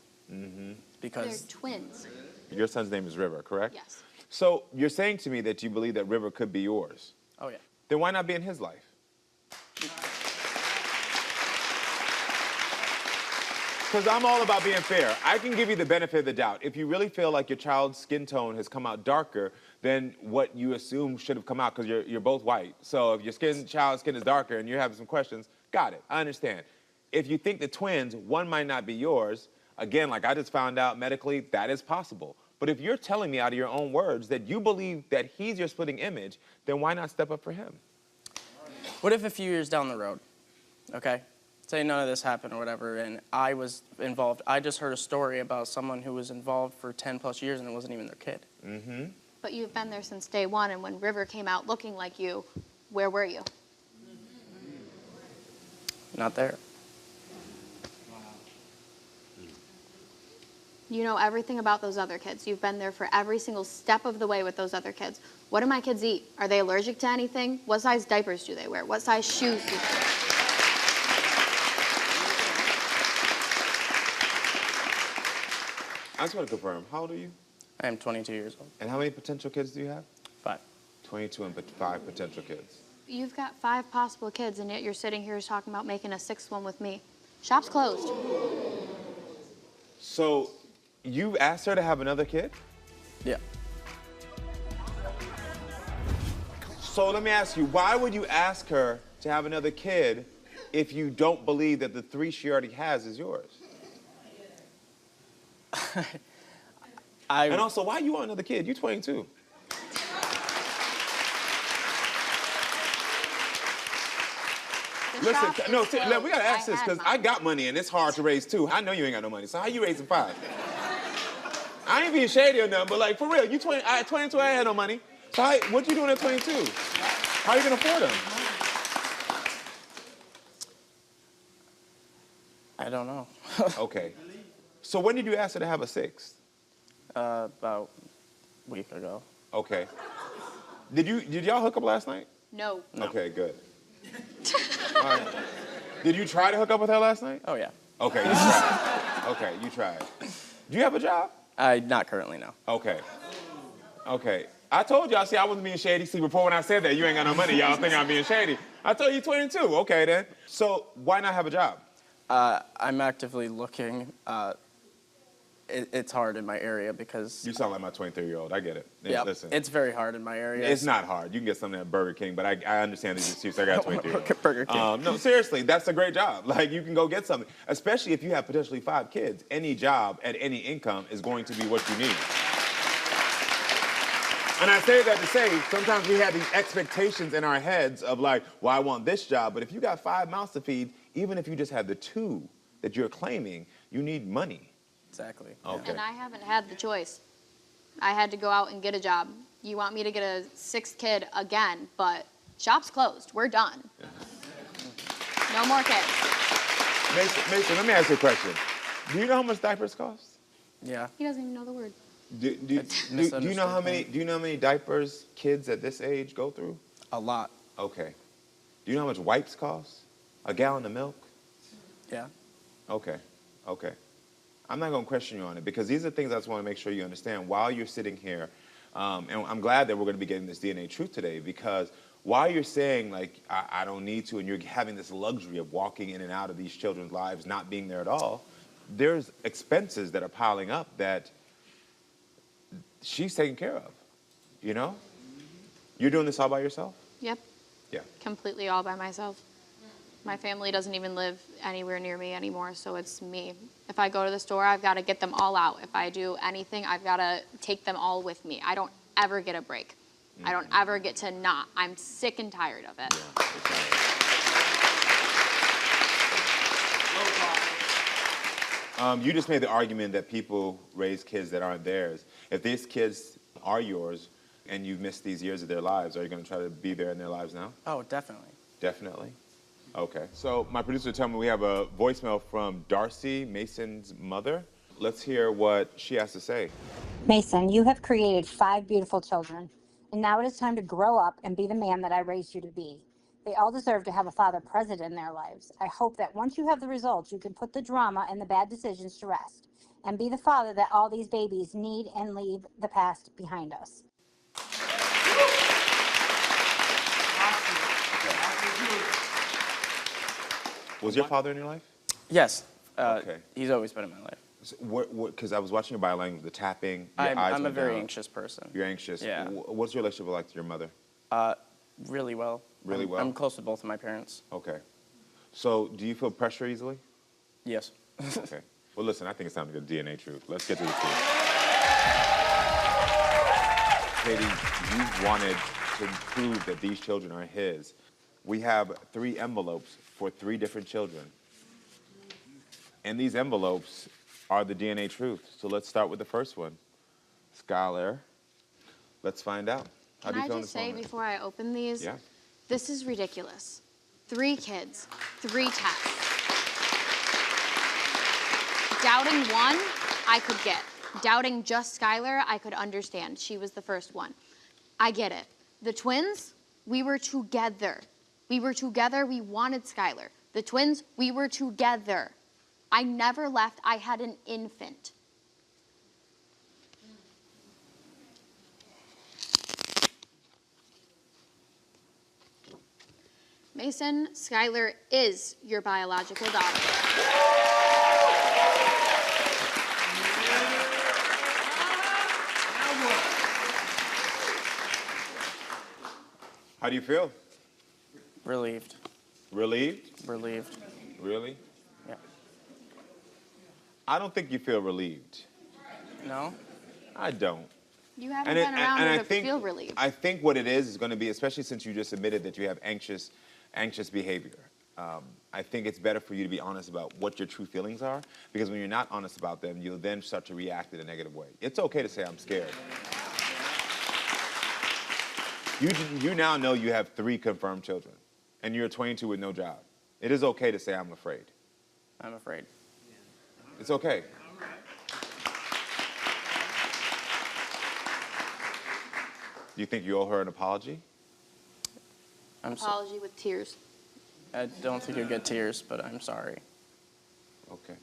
because They're twins. Your son's name is River, correct? Yes. So you're saying to me that you believe that River could be yours. Oh, yeah. Then why not be in his life? Because I'm all about being fair. I can give you the benefit of the doubt. If you really feel like your child's skin tone has come out darker than what you assume should have come out, because you're both white. So if your child's skin is darker and you're having some questions, got it, I understand. If you think the twins, one might not be yours, again, like I just found out medically, that is possible. But if you're telling me out of your own words that you believe that he's your splitting image, then why not step up for him? What if a few years down the road, okay, say none of this happened or whatever, and I was involved. I just heard a story about someone who was involved for 10 plus years and it wasn't even their kid. Mm-hmm. But you've been there since day one, and when River came out looking like you, where were you? Not there. You know everything about those other kids. You've been there for every single step of the way with those other kids. What do my kids eat? Are they allergic to anything? What size diapers do they wear? What size shoes do they wear? I just want to confirm, how old are you? I am 22 years old. And how many potential kids do you have? 5. 22 and 5 potential kids. You've got 5 possible kids, and yet you're sitting here talking about making a 6th one with me. Shop's closed. So, you asked her to have another kid? Yeah. So let me ask you, why would you ask her to have another kid if you don't believe that the 3 she already has is yours? And also, why you want another kid? You're 22. Listen, no, we gotta ask this, because I got money and it's hard to raise 2. I know you ain't got no money, so how you raising 5? I ain't being shady or nothing, but like, for real, at 22, I ain't had no money. So what you doing at 22? How you gonna afford them? I don't know. Okay. So when did you ask her to have a 6th? About a week ago. Okay. Did y'all hook up last night? No. Okay, good. All right. Did you try to hook up with her last night? Oh, yeah. Okay, you tried. Okay, you tried. Do you have a job? Not currently, no. Okay. Okay. I told y'all, see, I wasn't being shady. See, before when I said that, you ain't got no money, y'all think I'm being shady. I told you 22. Okay, then. So why not have a job? I'm actively looking. It's hard in my area because... You sound like my 23-year-old. I get it. Yeah, Listen. it's very hard in my area. It's not hard. You can get something at Burger King, but I understand the excuse. I got 23. Burger King. No, seriously, that's a great job. Like, you can go get something, especially if you have potentially 5 kids. Any job at any income is going to be what you need. And I say that to say, sometimes we have these expectations in our heads of like, well, I want this job, but if you got 5 mouths to feed, even if you just have the 2 that you're claiming, you need money. Exactly. Okay. And I haven't had the choice. I had to go out and get a job. You want me to get a 6th kid again, but shop's closed. We're done. No more kids. Mason, let me ask you a question. Do you know how much diapers cost? Yeah. He doesn't even know the word. Do you know how many diapers kids at this age go through? A lot. Okay. Do you know how much wipes cost? A gallon of milk? Yeah. Okay. Okay. I'm not going to question you on it because these are things I just want to make sure you understand while you're sitting here. And I'm glad that we're going to be getting this DNA truth today because while you're saying, like, I don't need to, and you're having this luxury of walking in and out of these children's lives, not being there at all, there's expenses that are piling up that she's taking care of, you know? You're doing this all by yourself? Yep. Yeah. Completely all by myself. My family doesn't even live anywhere near me anymore, so it's me. If I go to the store, I've got to get them all out. If I do anything, I've got to take them all with me. I don't ever get a break. I don't ever get to not. I'm sick and tired of it. You just made the argument that people raise kids that aren't theirs. If these kids are yours and you've missed these years of their lives, are you going to try to be there in their lives now? Oh, definitely. Definitely? Okay. So my producer told me we have a voicemail from Darcy, Mason's mother. Let's hear what she has to say. Mason, you have created 5 beautiful children, and now it is time to grow up and be the man that I raised you to be. They all deserve to have a father present in their lives. I hope that once you have the results, you can put the drama and the bad decisions to rest and be the father that all these babies need and leave the past behind us. Was your father in your life? Yes. Okay. He's always been in my life. Because I was watching your body language, the tapping, your eyes I'm a went very down. anxious person. You're anxious. Yeah. What's your relationship like to your mother? Really well. Really well? I'm close to both of my parents. Okay. So do you feel pressure easily? Yes. Okay. Well, listen, I think it's time to get DNA truth. Let's get to the truth. Katie, you wanted to prove that these children are his. We have 3 envelopes for 3 different children. And these envelopes are the DNA truth. So let's start with the first one. Skylar, let's find out. How Can do you I feel in just this say moment? before I open these, Yeah. this is ridiculous. 3 kids, 3 tests. Doubting one, I could get. Doubting just Skylar, I could understand. She was the first one. I get it. The twins, we were together. We were together, we wanted Skylar. The twins, we were together. I never left, I had an infant. Mason, Skylar is your biological daughter. How do you feel? Relieved. Relieved? Relieved. Really? Yeah. I don't think you feel relieved. No? I don't. You haven't been around her to feel relieved. I think what it is going to be, especially since you just admitted that you have anxious behavior. I think it's better for you to be honest about what your true feelings are, because when you're not honest about them, you'll then start to react in a negative way. It's okay to say, I'm scared. You now know you have 3 confirmed children, and you're 22 with no job. It is okay to say, I'm afraid. I'm afraid. It's okay. Do you think you owe her an apology? Apology with tears. I don't think you'll get tears, but I'm sorry. Okay.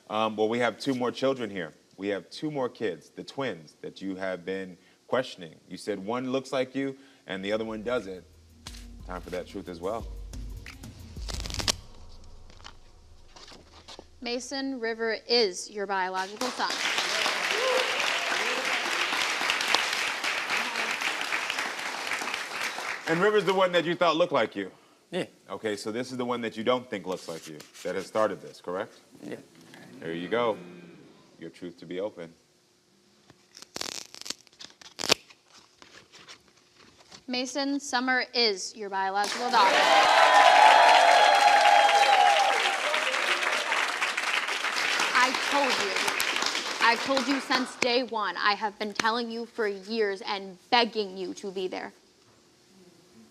Well, we have 2 more children here. We have 2 more kids, the twins, that you have been questioning. You said one looks like you and the other one doesn't. Time for that truth as well. Mason River is your biological son. And River's the one that you thought looked like you? Yeah. Okay, so this is the one that you don't think looks like you, that has started this, correct? Yeah. There you go. Your truth to be open. Mason, Summer is your biological daughter. I've told you since day one. I have been telling you for years and begging you to be there.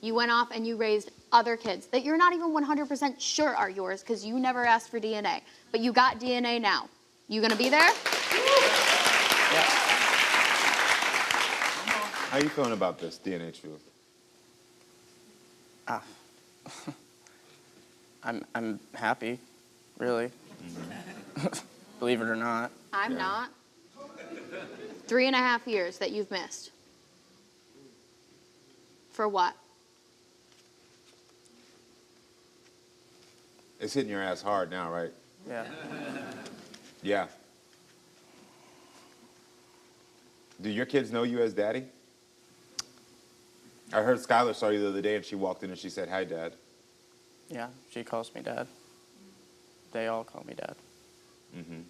You went off and you raised other kids that you're not even 100% sure are yours because you never asked for DNA. But you got DNA now. You gonna be there? Yeah. How you feeling about this DNA truth? I'm happy, really. Believe it or not. I'm not. 3.5 years that you've missed. For what? It's hitting your ass hard now, right? Yeah. Yeah. Do your kids know you as daddy? I heard Skylar saw you the other day and she walked in and she said, hi, Dad. Yeah, she calls me Dad. They all call me Dad. Mm-hmm.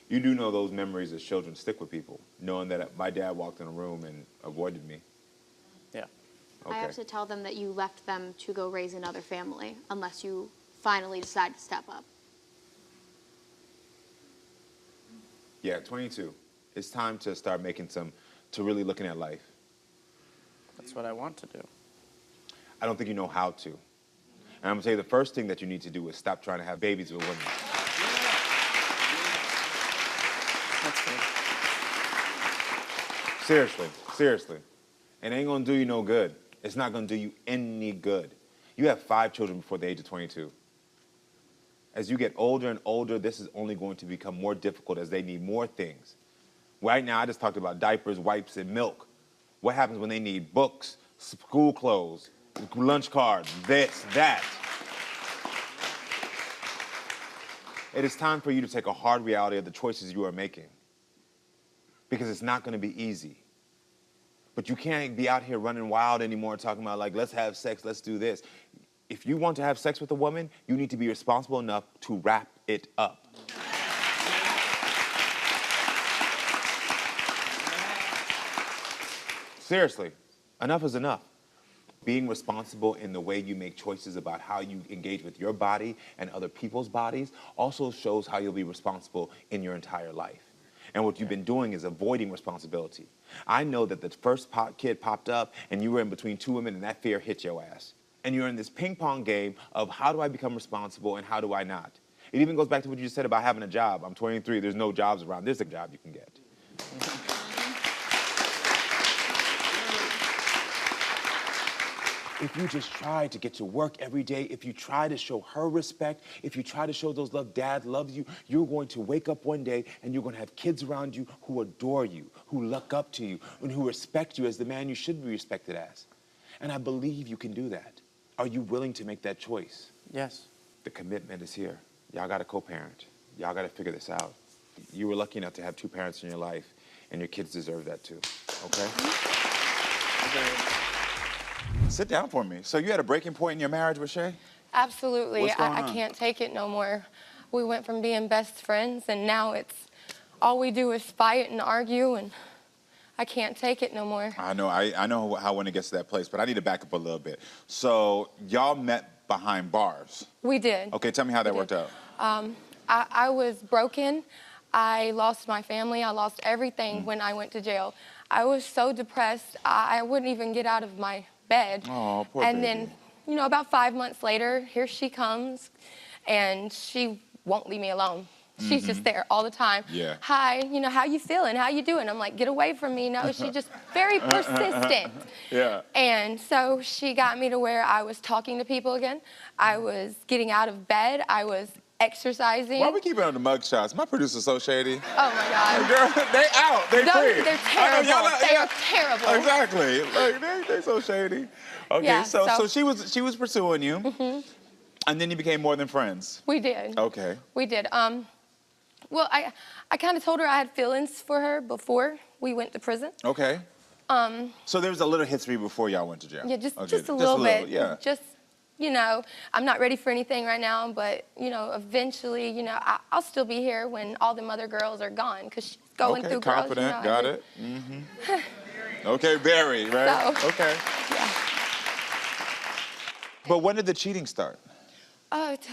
You do know those memories as children stick with people, knowing that my dad walked in a room and avoided me. Yeah. Okay. I have to tell them that you left them to go raise another family unless you finally decide to step up. Yeah, 22. It's time to start to really looking at life. That's what I want to do. I don't think you know how to. And I'm gonna tell you the first thing that you need to do is stop trying to have babies with women. That's good. Seriously. It ain't gonna do you no good. It's not gonna do you any good. You have 5 children before the age of 22. As you get older and older, this is only going to become more difficult as they need more things. Right now, I just talked about diapers, wipes, and milk. What happens when they need books, school clothes, lunch cards, this, that? It is time for you to take a hard reality of the choices you are making. Because it's not going to be easy. But you can't be out here running wild anymore talking about, like, let's have sex, let's do this. If you want to have sex with a woman, you need to be responsible enough to wrap it up. Seriously, enough is enough. Being responsible in the way you make choices about how you engage with your body and other people's bodies also shows how you'll be responsible in your entire life. And what you've been doing is avoiding responsibility. I know that the first kid popped up and you were in between two women and that fear hit your ass. And you're in this ping pong game of how do I become responsible and how do I not? It even goes back to what you just said about having a job. I'm 23, there's no jobs around. There's a job you can get. If you just try to get to work every day, if you try to show her respect, if you try to show those love, dad loves you, you're going to wake up one day and you're going to have kids around you who adore you, who look up to you, and who respect you as the man you should be respected as. And I believe you can do that. Are you willing to make that choice? Yes. The commitment is here. Y'all got to co-parent. Y'all got to figure this out. You were lucky enough to have two parents in your life, and your kids deserve that too, okay? Sit down for me. So you had a breaking point in your marriage with Shay? Absolutely. What's going I on? can't take it no more. We went from being best friends, and now it's all we do is fight and argue, and I can't take it no more. I know how when it gets to that place, but I need to back up a little bit. So y'all met behind bars. We did. Okay, tell me how that worked out. I was broken. I lost my family. I lost everything when I went to jail. I was so depressed, I wouldn't even get out of my bed. Oh, poor And baby. then, about 5 months later, here she comes, and she won't leave me alone. She's just there all the time. Yeah. Hi, how you feeling? How you doing? I'm like, get away from me. No, she's just very persistent. Yeah. And so she got me to where I was talking to people again. I was getting out of bed. I was exercising. Why are we keeping on the mug shots? My producer's so shady. Oh my God. Girl, they out. They free. They're I know, terrible. They are terrible. Exactly. Like they so shady. Okay, Yeah, so she was pursuing you, and then you became more than friends. We did. Okay. We did. Well, I kind of told her I had feelings for her before we went to prison. Okay. So there was a little history before y'all went to jail. Yeah, just Okay, a little bit. Yeah. Just, I'm not ready for anything right now, but, eventually, I'll still be here when all them other girls are gone, because she's going through girls. Confident. Got it. Okay, very, right? So, okay. Yeah. But when did the cheating start?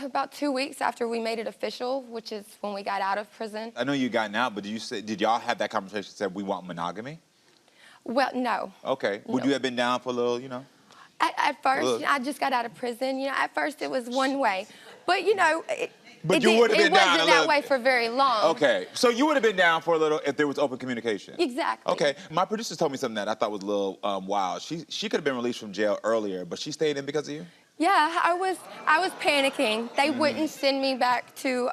About 2 weeks after we made it official, which is when we got out of prison. I know you gotten out, but did y'all have that conversation that said we want monogamy? Well, no. Okay. Would No. you have been down for a little, At first, Look. I just got out of prison. At first it was one way. But, it you would have been down a wasn't little. that way for very long. Okay. So you would have been down for a little if there was open communication. Exactly. Okay. My producer told me something that I thought was a little wild. She could have been released from jail earlier, but she stayed in because of you? Yeah, I was panicking. They wouldn't send me back to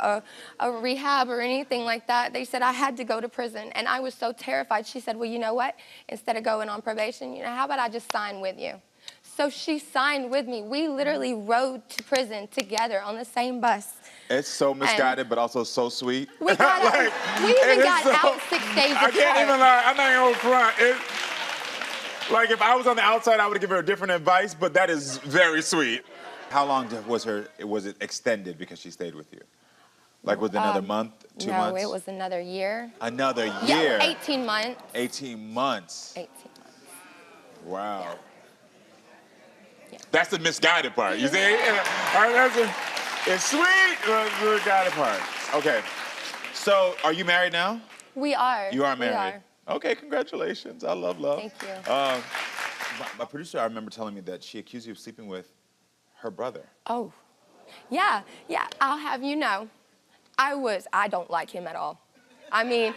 a rehab or anything like that. They said I had to go to prison, and I was so terrified. She said, well, you know what? Instead of going on probation, how about I just sign with you? So she signed with me. We literally rode to prison together on the same bus. It's so misguided, but also so sweet. We got we even got out 6 days apart. I can't even lie. I'm not even front. Like, if I was on the outside, I would give her a different advice, but that is very sweet. How long was it extended because she stayed with you? Like, was it another month, 2 months? No, it was another year. Another year? Yeah, 18 months. 18 months. 18 months. Wow. Yeah. That's the misguided part, you see? It's sweet, but it's the misguided part. Okay. So, are you married now? We are. You are married? We are. Okay, congratulations. I love love. Thank you. My producer, I remember telling me that she accused you of sleeping with her brother. Oh, yeah. I'll have you know, I don't like him at all. I mean,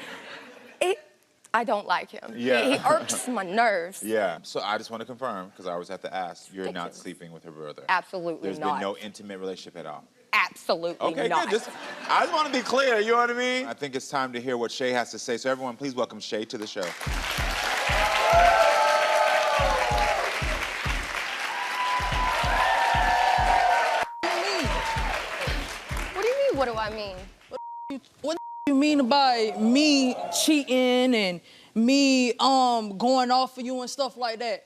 I don't like him. Yeah. He irks my nerves. Yeah. So I just want to confirm, because I always have to ask, you're not sleeping with her brother? Absolutely There's not. been no intimate relationship at all? Absolutely Okay, not. good. I just want to be clear, you know what I mean? I think it's time to hear what Shay has to say. So everyone, please welcome Shay to the show. What do you mean, what do I mean? What do you mean by me cheating and me going off for you and stuff like that?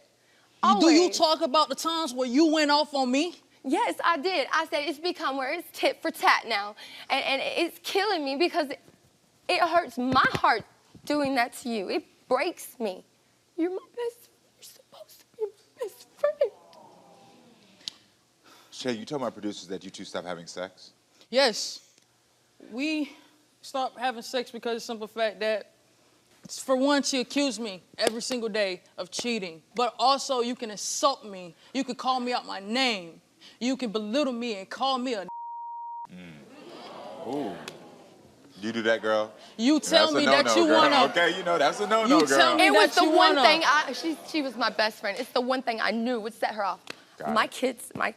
Do you talk about the times where you went off on me? Yes, I did. I said it's become where it's tit for tat now. And it's killing me because it hurts my heart doing that to you. It breaks me. You're my best Shay, you told my producers that you two stopped having sex? Yes. We stopped having sex because of the simple fact that, for one, she accused me every single day of cheating. But also, you can insult me. You can call me out my name. You can belittle me and call me a Ooh. You do that, girl? You tell me that you girl. wanna... Okay, you know, that's a no-no, You girl. tell me It was that the you one wanna... thing she was my best friend. It's the one thing I knew would set her off. My kids are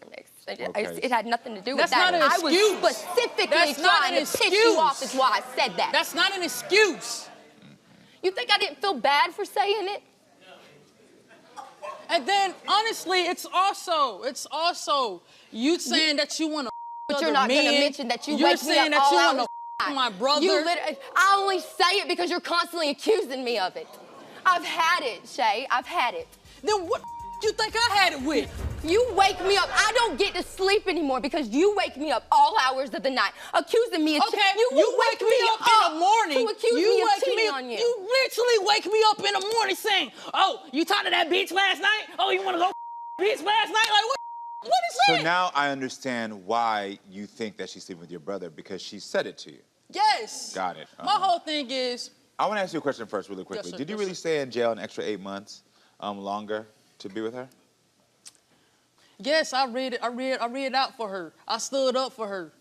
mixed. Okay. It had nothing to do with That's that. not an I was excuse. specifically That's not trying an to piss you off. excuse. Is why I said that. That's not an excuse. You think I didn't feel bad for saying it? And then, honestly, it's also you saying that you want to. But you're not going to mention that you You're wake me saying up that you all want hours. to my brother. I only say it because you're constantly accusing me of it. I've had it, Shay. I've had it. Then what you think I had it with? You wake me up. I don't get to sleep anymore because you wake me up all hours of the night, accusing me of Okay, you wake me up in the morning. to accuse me of cheating on you. You literally wake me up in the morning saying, "Oh, you talked to that bitch last night? Oh, you want to go bitch last night? Like what? What is that?" So now I understand why you think that she's sleeping with your brother, because she said it to you. Yes. Got it. My whole thing is. I want to ask you a question first, really quickly. Yes, sir. Did you Yes, really sir. stay in jail an extra 8 months longer to be with her? Yes, I read it out for her. I stood up for her.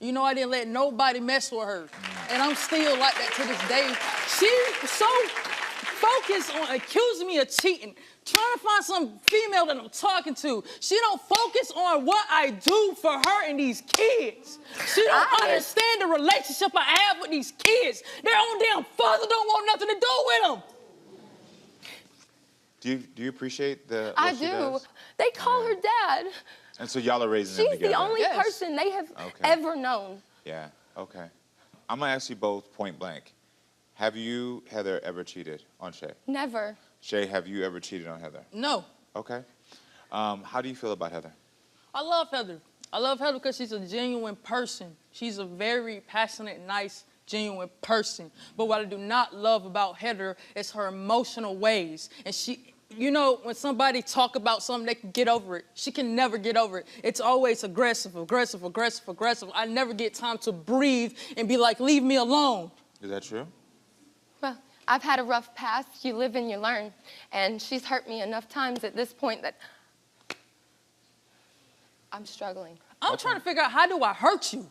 You know, I didn't let nobody mess with her. And I'm still like that to this day. She's so focused on accusing me of cheating, trying to find some female that I'm talking to. She don't focus on what I do for her and these kids. She don't understand the relationship I have with these kids. Their own damn father don't want nothing to do with them. Do you appreciate the? I what she do. does? They call her dad. And so y'all are raising them She's together. the only person they have ever known. Yeah. Okay. I'm gonna ask you both point blank. Have you, Heather, ever cheated on Shay? Never. Shay, have you ever cheated on Heather? No. Okay. How do you feel about Heather? I love Heather. I love Heather because she's a genuine person. She's a very passionate, nice, genuine person. But what I do not love about Heather is her emotional ways. And she, you know, when somebody talk about something, they can get over it. She can never get over it. It's always aggressive, aggressive, aggressive, aggressive. I never get time to breathe and be like, leave me alone. Is that true? Well, I've had a rough past. You live and you learn. And she's hurt me enough times at this point that I'm struggling. I'm trying to figure out, how do I hurt you?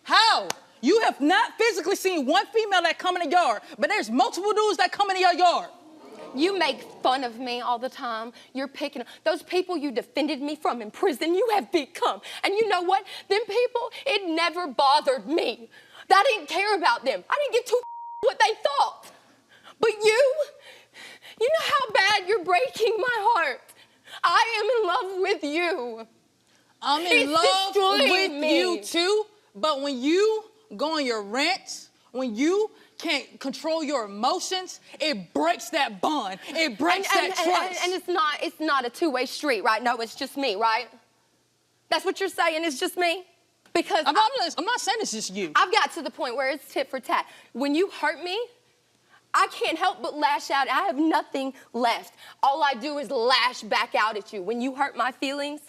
How? You have not physically seen one female that come in the yard, but there's multiple dudes that come into your yard. You make fun of me all the time. You're picking those people you defended me from in prison. You have become. And you know what? Them people, it never bothered me. I didn't care about them. I didn't give two what they thought. But you know how bad you're breaking my heart. I am in love with you. I'm in love with you too, but when you go on your rants, when you can't control your emotions, it breaks that bond. It breaks that trust. And it's not a two-way street, right? No, it's just me, right? That's what you're saying, it's just me? Because I'm not saying it's just you. I've got to the point where it's tit for tat. When you hurt me, I can't help but lash out. I have nothing left. All I do is lash back out at you. When you hurt my feelings,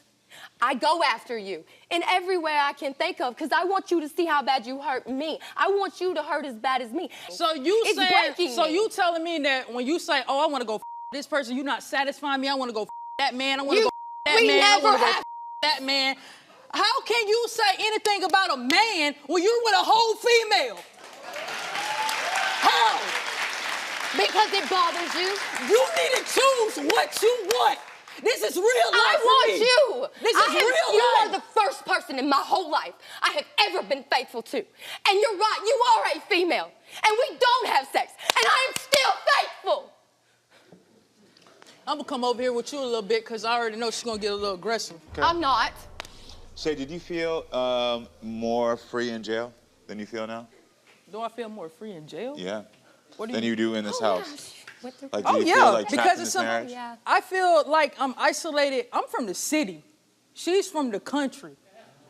I go after you in every way I can think of because I want you to see how bad you hurt me. I want you to hurt as bad as me. So you it's saying, breaking so me. you telling me that when you say, oh, I want to go this person, you're not satisfying me. I want to go that man. I want to go that we man. never I want to have go that man. How can you say anything about a man when you're with a whole female? How? Because it bothers you. You need to choose what you want. This is real life. I want you. This is real life. You are the first person in my whole life I have ever been faithful to. And you're right, you are a female. And we don't have sex. And I am still faithful. I'm going to come over here with you a little bit because I already know she's going to get a little aggressive. Okay. I'm not. Shay, did you feel more free in jail than you feel now? Do I feel more free in jail? Yeah. What do Than you do in this house. Gosh. Like, Oh, do you yeah, feel like trapped because in it's this marriage? Yeah. I feel like I'm isolated. I'm from the city. She's from the country.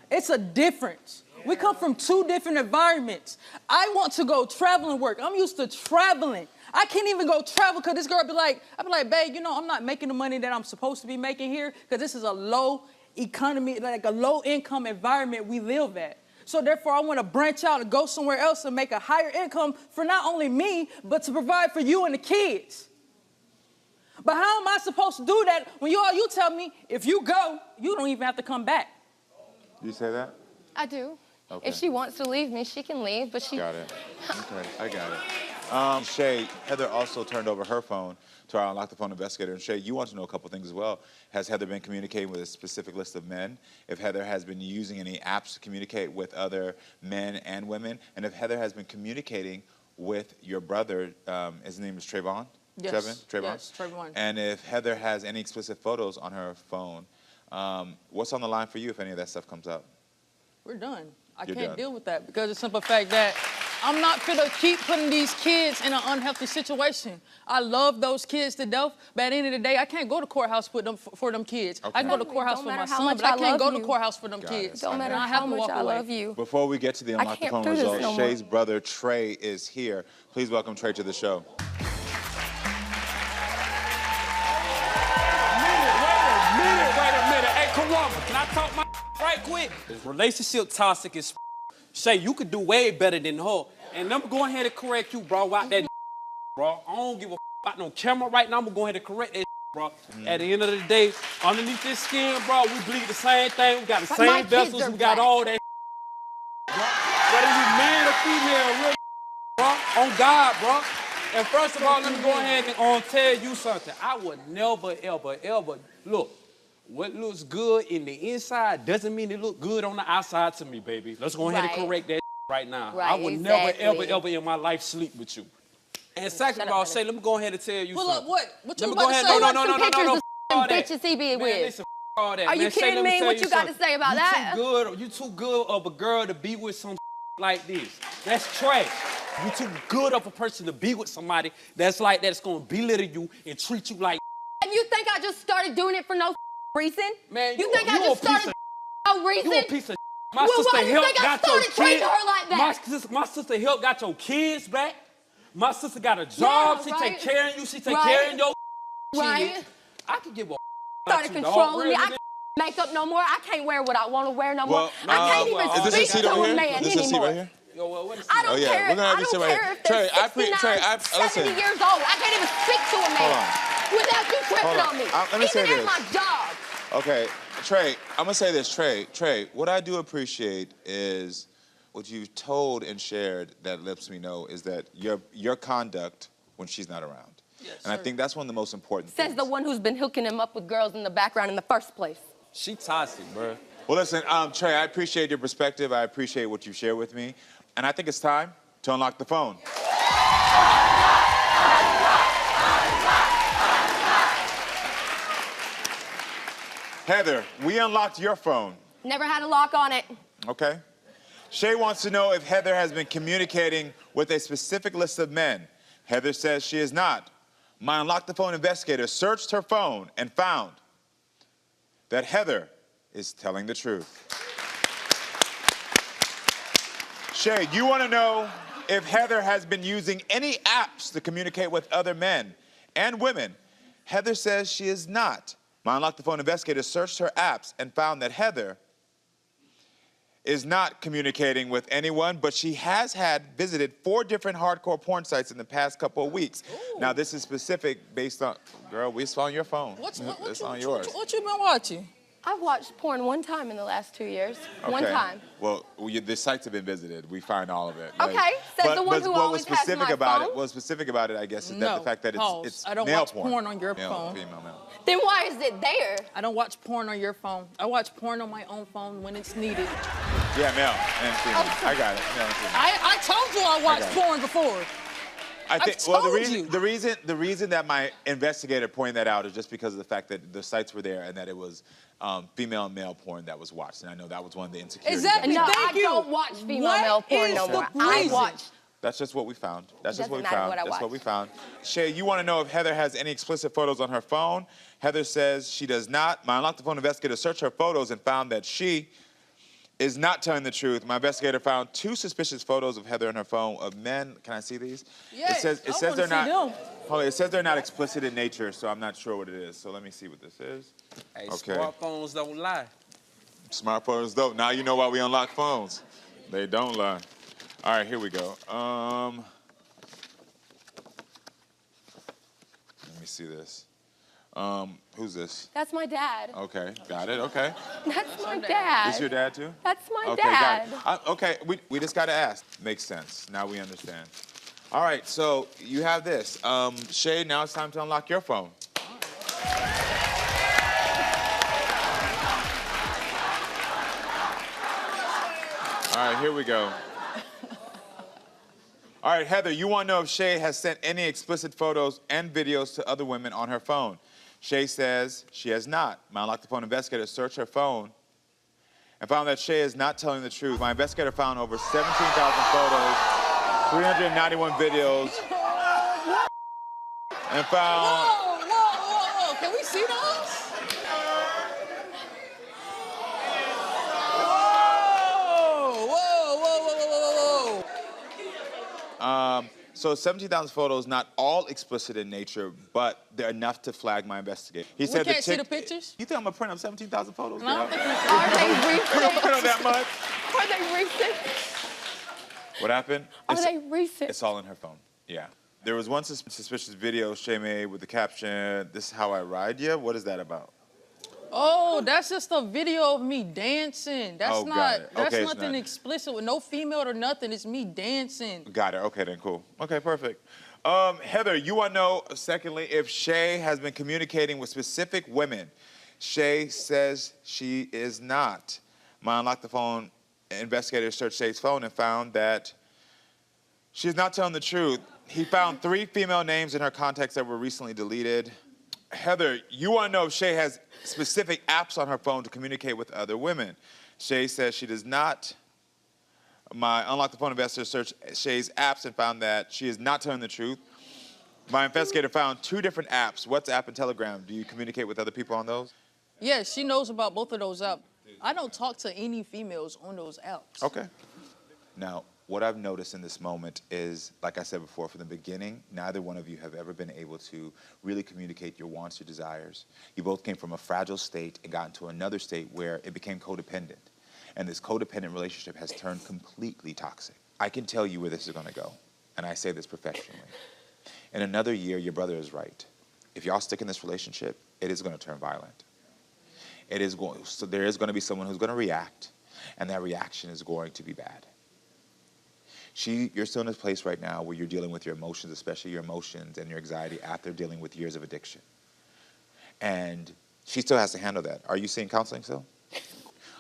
It's a difference. We come from two different environments. I want to go traveling work. I'm used to traveling. I can't even go travel because this girl I'd be like, babe, you know, I'm not making the money that I'm supposed to be making here because this is a low economy, like a low-income environment we live at. So therefore, I want to branch out and go somewhere else and make a higher income for not only me, but to provide for you and the kids. But how am I supposed to do that when you tell me if you go, you don't even have to come back? You say that? I do. Okay. If she wants to leave me, she can leave, but she... Got it. Okay, I got it. Shay, Heather also turned over her phone to our Unlock the Phone investigator. And Shay, you want to know a couple things as well. Has Heather been communicating with a specific list of men? If Heather has been using any apps to communicate with other men and women? And if Heather has been communicating with your brother, his name is Trayvon? Yes. Trayvon? Yes, Trayvon. And if Heather has any explicit photos on her phone, what's on the line for you if any of that stuff comes up? We're done. I You're can't done. deal with that because of the simple fact that I'm not finna keep putting these kids in an unhealthy situation. I love those kids to death, but at the end of the day, I can't go to courthouse with them for them kids. Okay. I can go to courthouse Don't for my matter how son, much but I I can't go love to you. courthouse for them Got kids. it. Don't matter And I how have to much walk I away. love you. Before we get to the Unlock the can't Phone do this results, no more. Shay's brother Trey is here. Please welcome Trey to the show. Wait a minute. Hey, Karamo, can I talk my right quick? This relationship toxic as Shay, you could do way better than her. And I'm going ahead and correct you, bro, out that bro. I don't give a about no camera right now. I'm going to go ahead and correct that bro. At the end of the day, underneath this skin, bro, we bleed the same thing. We got the But my same kids vessels. are We got black. all that bro. Whether you man or female, real bro. On God, bro. And first of all, let me go ahead and tell you something. I would never, ever, ever, look, what looks good in the inside doesn't mean it look good on the outside to me, baby. Let's go ahead and Right. correct that right now. Right, I would never, exactly. ever, ever in my life sleep with you. And second of all, Shay, let me go ahead and tell you Pull something. up what? What you Let me about go to ahead. say? No, Pull no, up no, some no, no, pictures no, of all that. bitches he be Man, with. listen, all that. Are you Man, Shay, kidding let me? tell What you got something. to say about that? You too good of a girl to be with some like this. That's trash. You too good of a person to be with somebody that's like that's gonna belittle you and treat you like. And you think I just started doing it for no reason? Man, you think you I a just piece started of no reason? You a piece of My Well, sister why do you help think I got your started treating kids. her like that? My sister help got your kids back. My sister got a job. Yeah, she right. take care of you. She take Right. care of your Right. kids. I can give a Started about you, dog. controlling me. Really, I can't make up no more. I can't wear what I want to wear no more. Well, I can't even is this a speak seat to over a here? man Is this a seat anymore. right here? Yo, well, what is I don't Oh, yeah, care. we're gonna have I this don't sit right care here. if they're Trey, 69, listen. 70 years old. I can't even speak to a man without you tripping Hold on. on me. Let me say Even at this. my job. Okay, Trey, I'm gonna say this, Trey, what I do appreciate is what you've told and shared that lets me know is that your conduct when she's not around. Yes, and I sir. think that's one of the most important Says things. the one who's been hooking him up with girls in the background in the first place. She toxic, bro. Well, listen, Trey, I appreciate your perspective. I appreciate what you shared with me. And I think it's time to unlock the phone. Heather, we unlocked your phone, Never had a lock on it. okay? Shay wants to know if Heather has been communicating with a specific list of men. Heather says she is not. My Unlock the Phone investigator searched her phone and found that Heather is telling the truth. Shay, you want to know if Heather has been using any apps to communicate with other men and women. Heather says she is not. My Unlock the Phone investigator searched her apps and found that Heather is not communicating with anyone, but she has visited 4 different hardcore porn sites in the past couple of weeks. Ooh. Now, this is specific based on, girl, it's on your phone. It's on yours. What you been watching? I've watched porn one time in the last 2 years. One Okay. time. Well, the sites have been visited. We find all of it. Okay, says the one who what always was specific has my about phone? it? What's specific about it, I guess, is that No, the fact that pause. it's I don't male watch porn on your male, phone. Female, male. Then why is it there? I don't watch porn on your phone. I watch porn on my own phone when it's needed. Yeah, male and female. I got it. Male and female. I told you I watched got it. porn before. I think. I've Well, told you. the reason that my investigator pointed that out is just because of the fact that the sites were there and that it was female and male porn that was watched, and I know that was one of the insecurities. Exactly. No, Thank I you. don't watch female What male porn is no the more. I reason? watch. That's just what we found. That's just what we Doesn't matter found. what I That's what watch. we found. Shay, you want to know if Heather has any explicit photos on her phone? Heather says she does not. My Unlock the Phone investigator searched her photos and found that she is not telling the truth. My investigator found 2 suspicious photos of Heather on her phone of men. Can I see these? Yeah, it says I wanna they're see not. them. Hold on, it says they're not explicit in nature, so I'm not sure what it is. So let me see what this is. Hey, Okay. smartphones don't lie. Smartphones dope. Now you know why we unlock phones. They don't lie. All right, here we go. Let me see this. Who's this? That's my dad. Okay, got it. Okay. That's my dad. This your dad too? That's my Okay, dad. got it. Okay, we just got to ask. Makes sense. Now we understand. All right, so you have this. Shay, now it's time to unlock your phone. All right, here we go. All right, Heather, you want to know if Shay has sent any explicit photos and videos to other women on her phone. Shay says she has not. My Unlock the Phone investigator searched her phone and found that Shay is not telling the truth. My investigator found over 17,000 photos, 391 videos, and found... Whoa. Can we see those? Whoa. So 17,000 photos, not all explicit in nature, but they're enough to flag my investigator. He said can't see the pictures? You think I'm gonna print up 17,000 photos? No, girl? I don't think Are they recent? We don't print up that much. Are they recent? What happened? Are they recent? It's all in her phone. Yeah. There was one suspicious video Shay made with the caption, "This is how I ride ya." What is that about? Oh, that's just a video of me dancing. That's Oh, got not. it. That's Okay, it's nothing not- explicit with no female or nothing. It's me dancing. Got it. Okay, then cool. Okay, perfect. Heather, you want to know, secondly, if Shay has been communicating with specific women. Shay says she is not. My Unlock the Phone investigator searched Shay's phone and found that she's not telling the truth. He found 3 female names in her contacts that were recently deleted. Heather, you want to know if Shay has specific apps on her phone to communicate with other women. Shay says she does not. My Unlock the Phone investigator searched Shay's apps and found that she is not telling the truth. My investigator found 2 different apps, WhatsApp and Telegram. Do you communicate with other people on those? Yeah, she knows about both of those apps. I don't talk to any females on those apps. Okay. Now, what I've noticed in this moment is, like I said before, from the beginning, neither one of you have ever been able to really communicate your wants, your desires. You both came from a fragile state and got into another state where it became codependent. And this codependent relationship has turned completely toxic. I can tell you where this is going to go, and I say this professionally. In another year, your brother is right. If y'all stick in this relationship, it is going to turn violent. So there is going to be someone who's going to react, and that reaction is going to be bad. You're still in a place right now where you're dealing with your emotions, especially your emotions and your anxiety after dealing with years of addiction. And she still has to handle that. Are you seeing counseling still?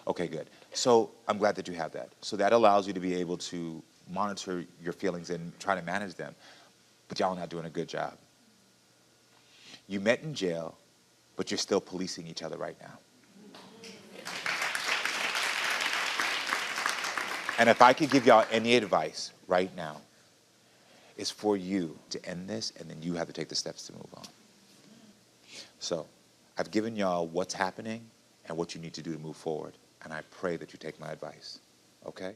Okay, good. So I'm glad that you have that. So that allows you to be able to monitor your feelings and try to manage them. But y'all are not doing a good job. You met in jail, but you're still policing each other right now. And if I could give y'all any advice right now, it's for you to end this, and then you have to take the steps to move on. So I've given y'all what's happening and what you need to do to move forward, and I pray that you take my advice, okay?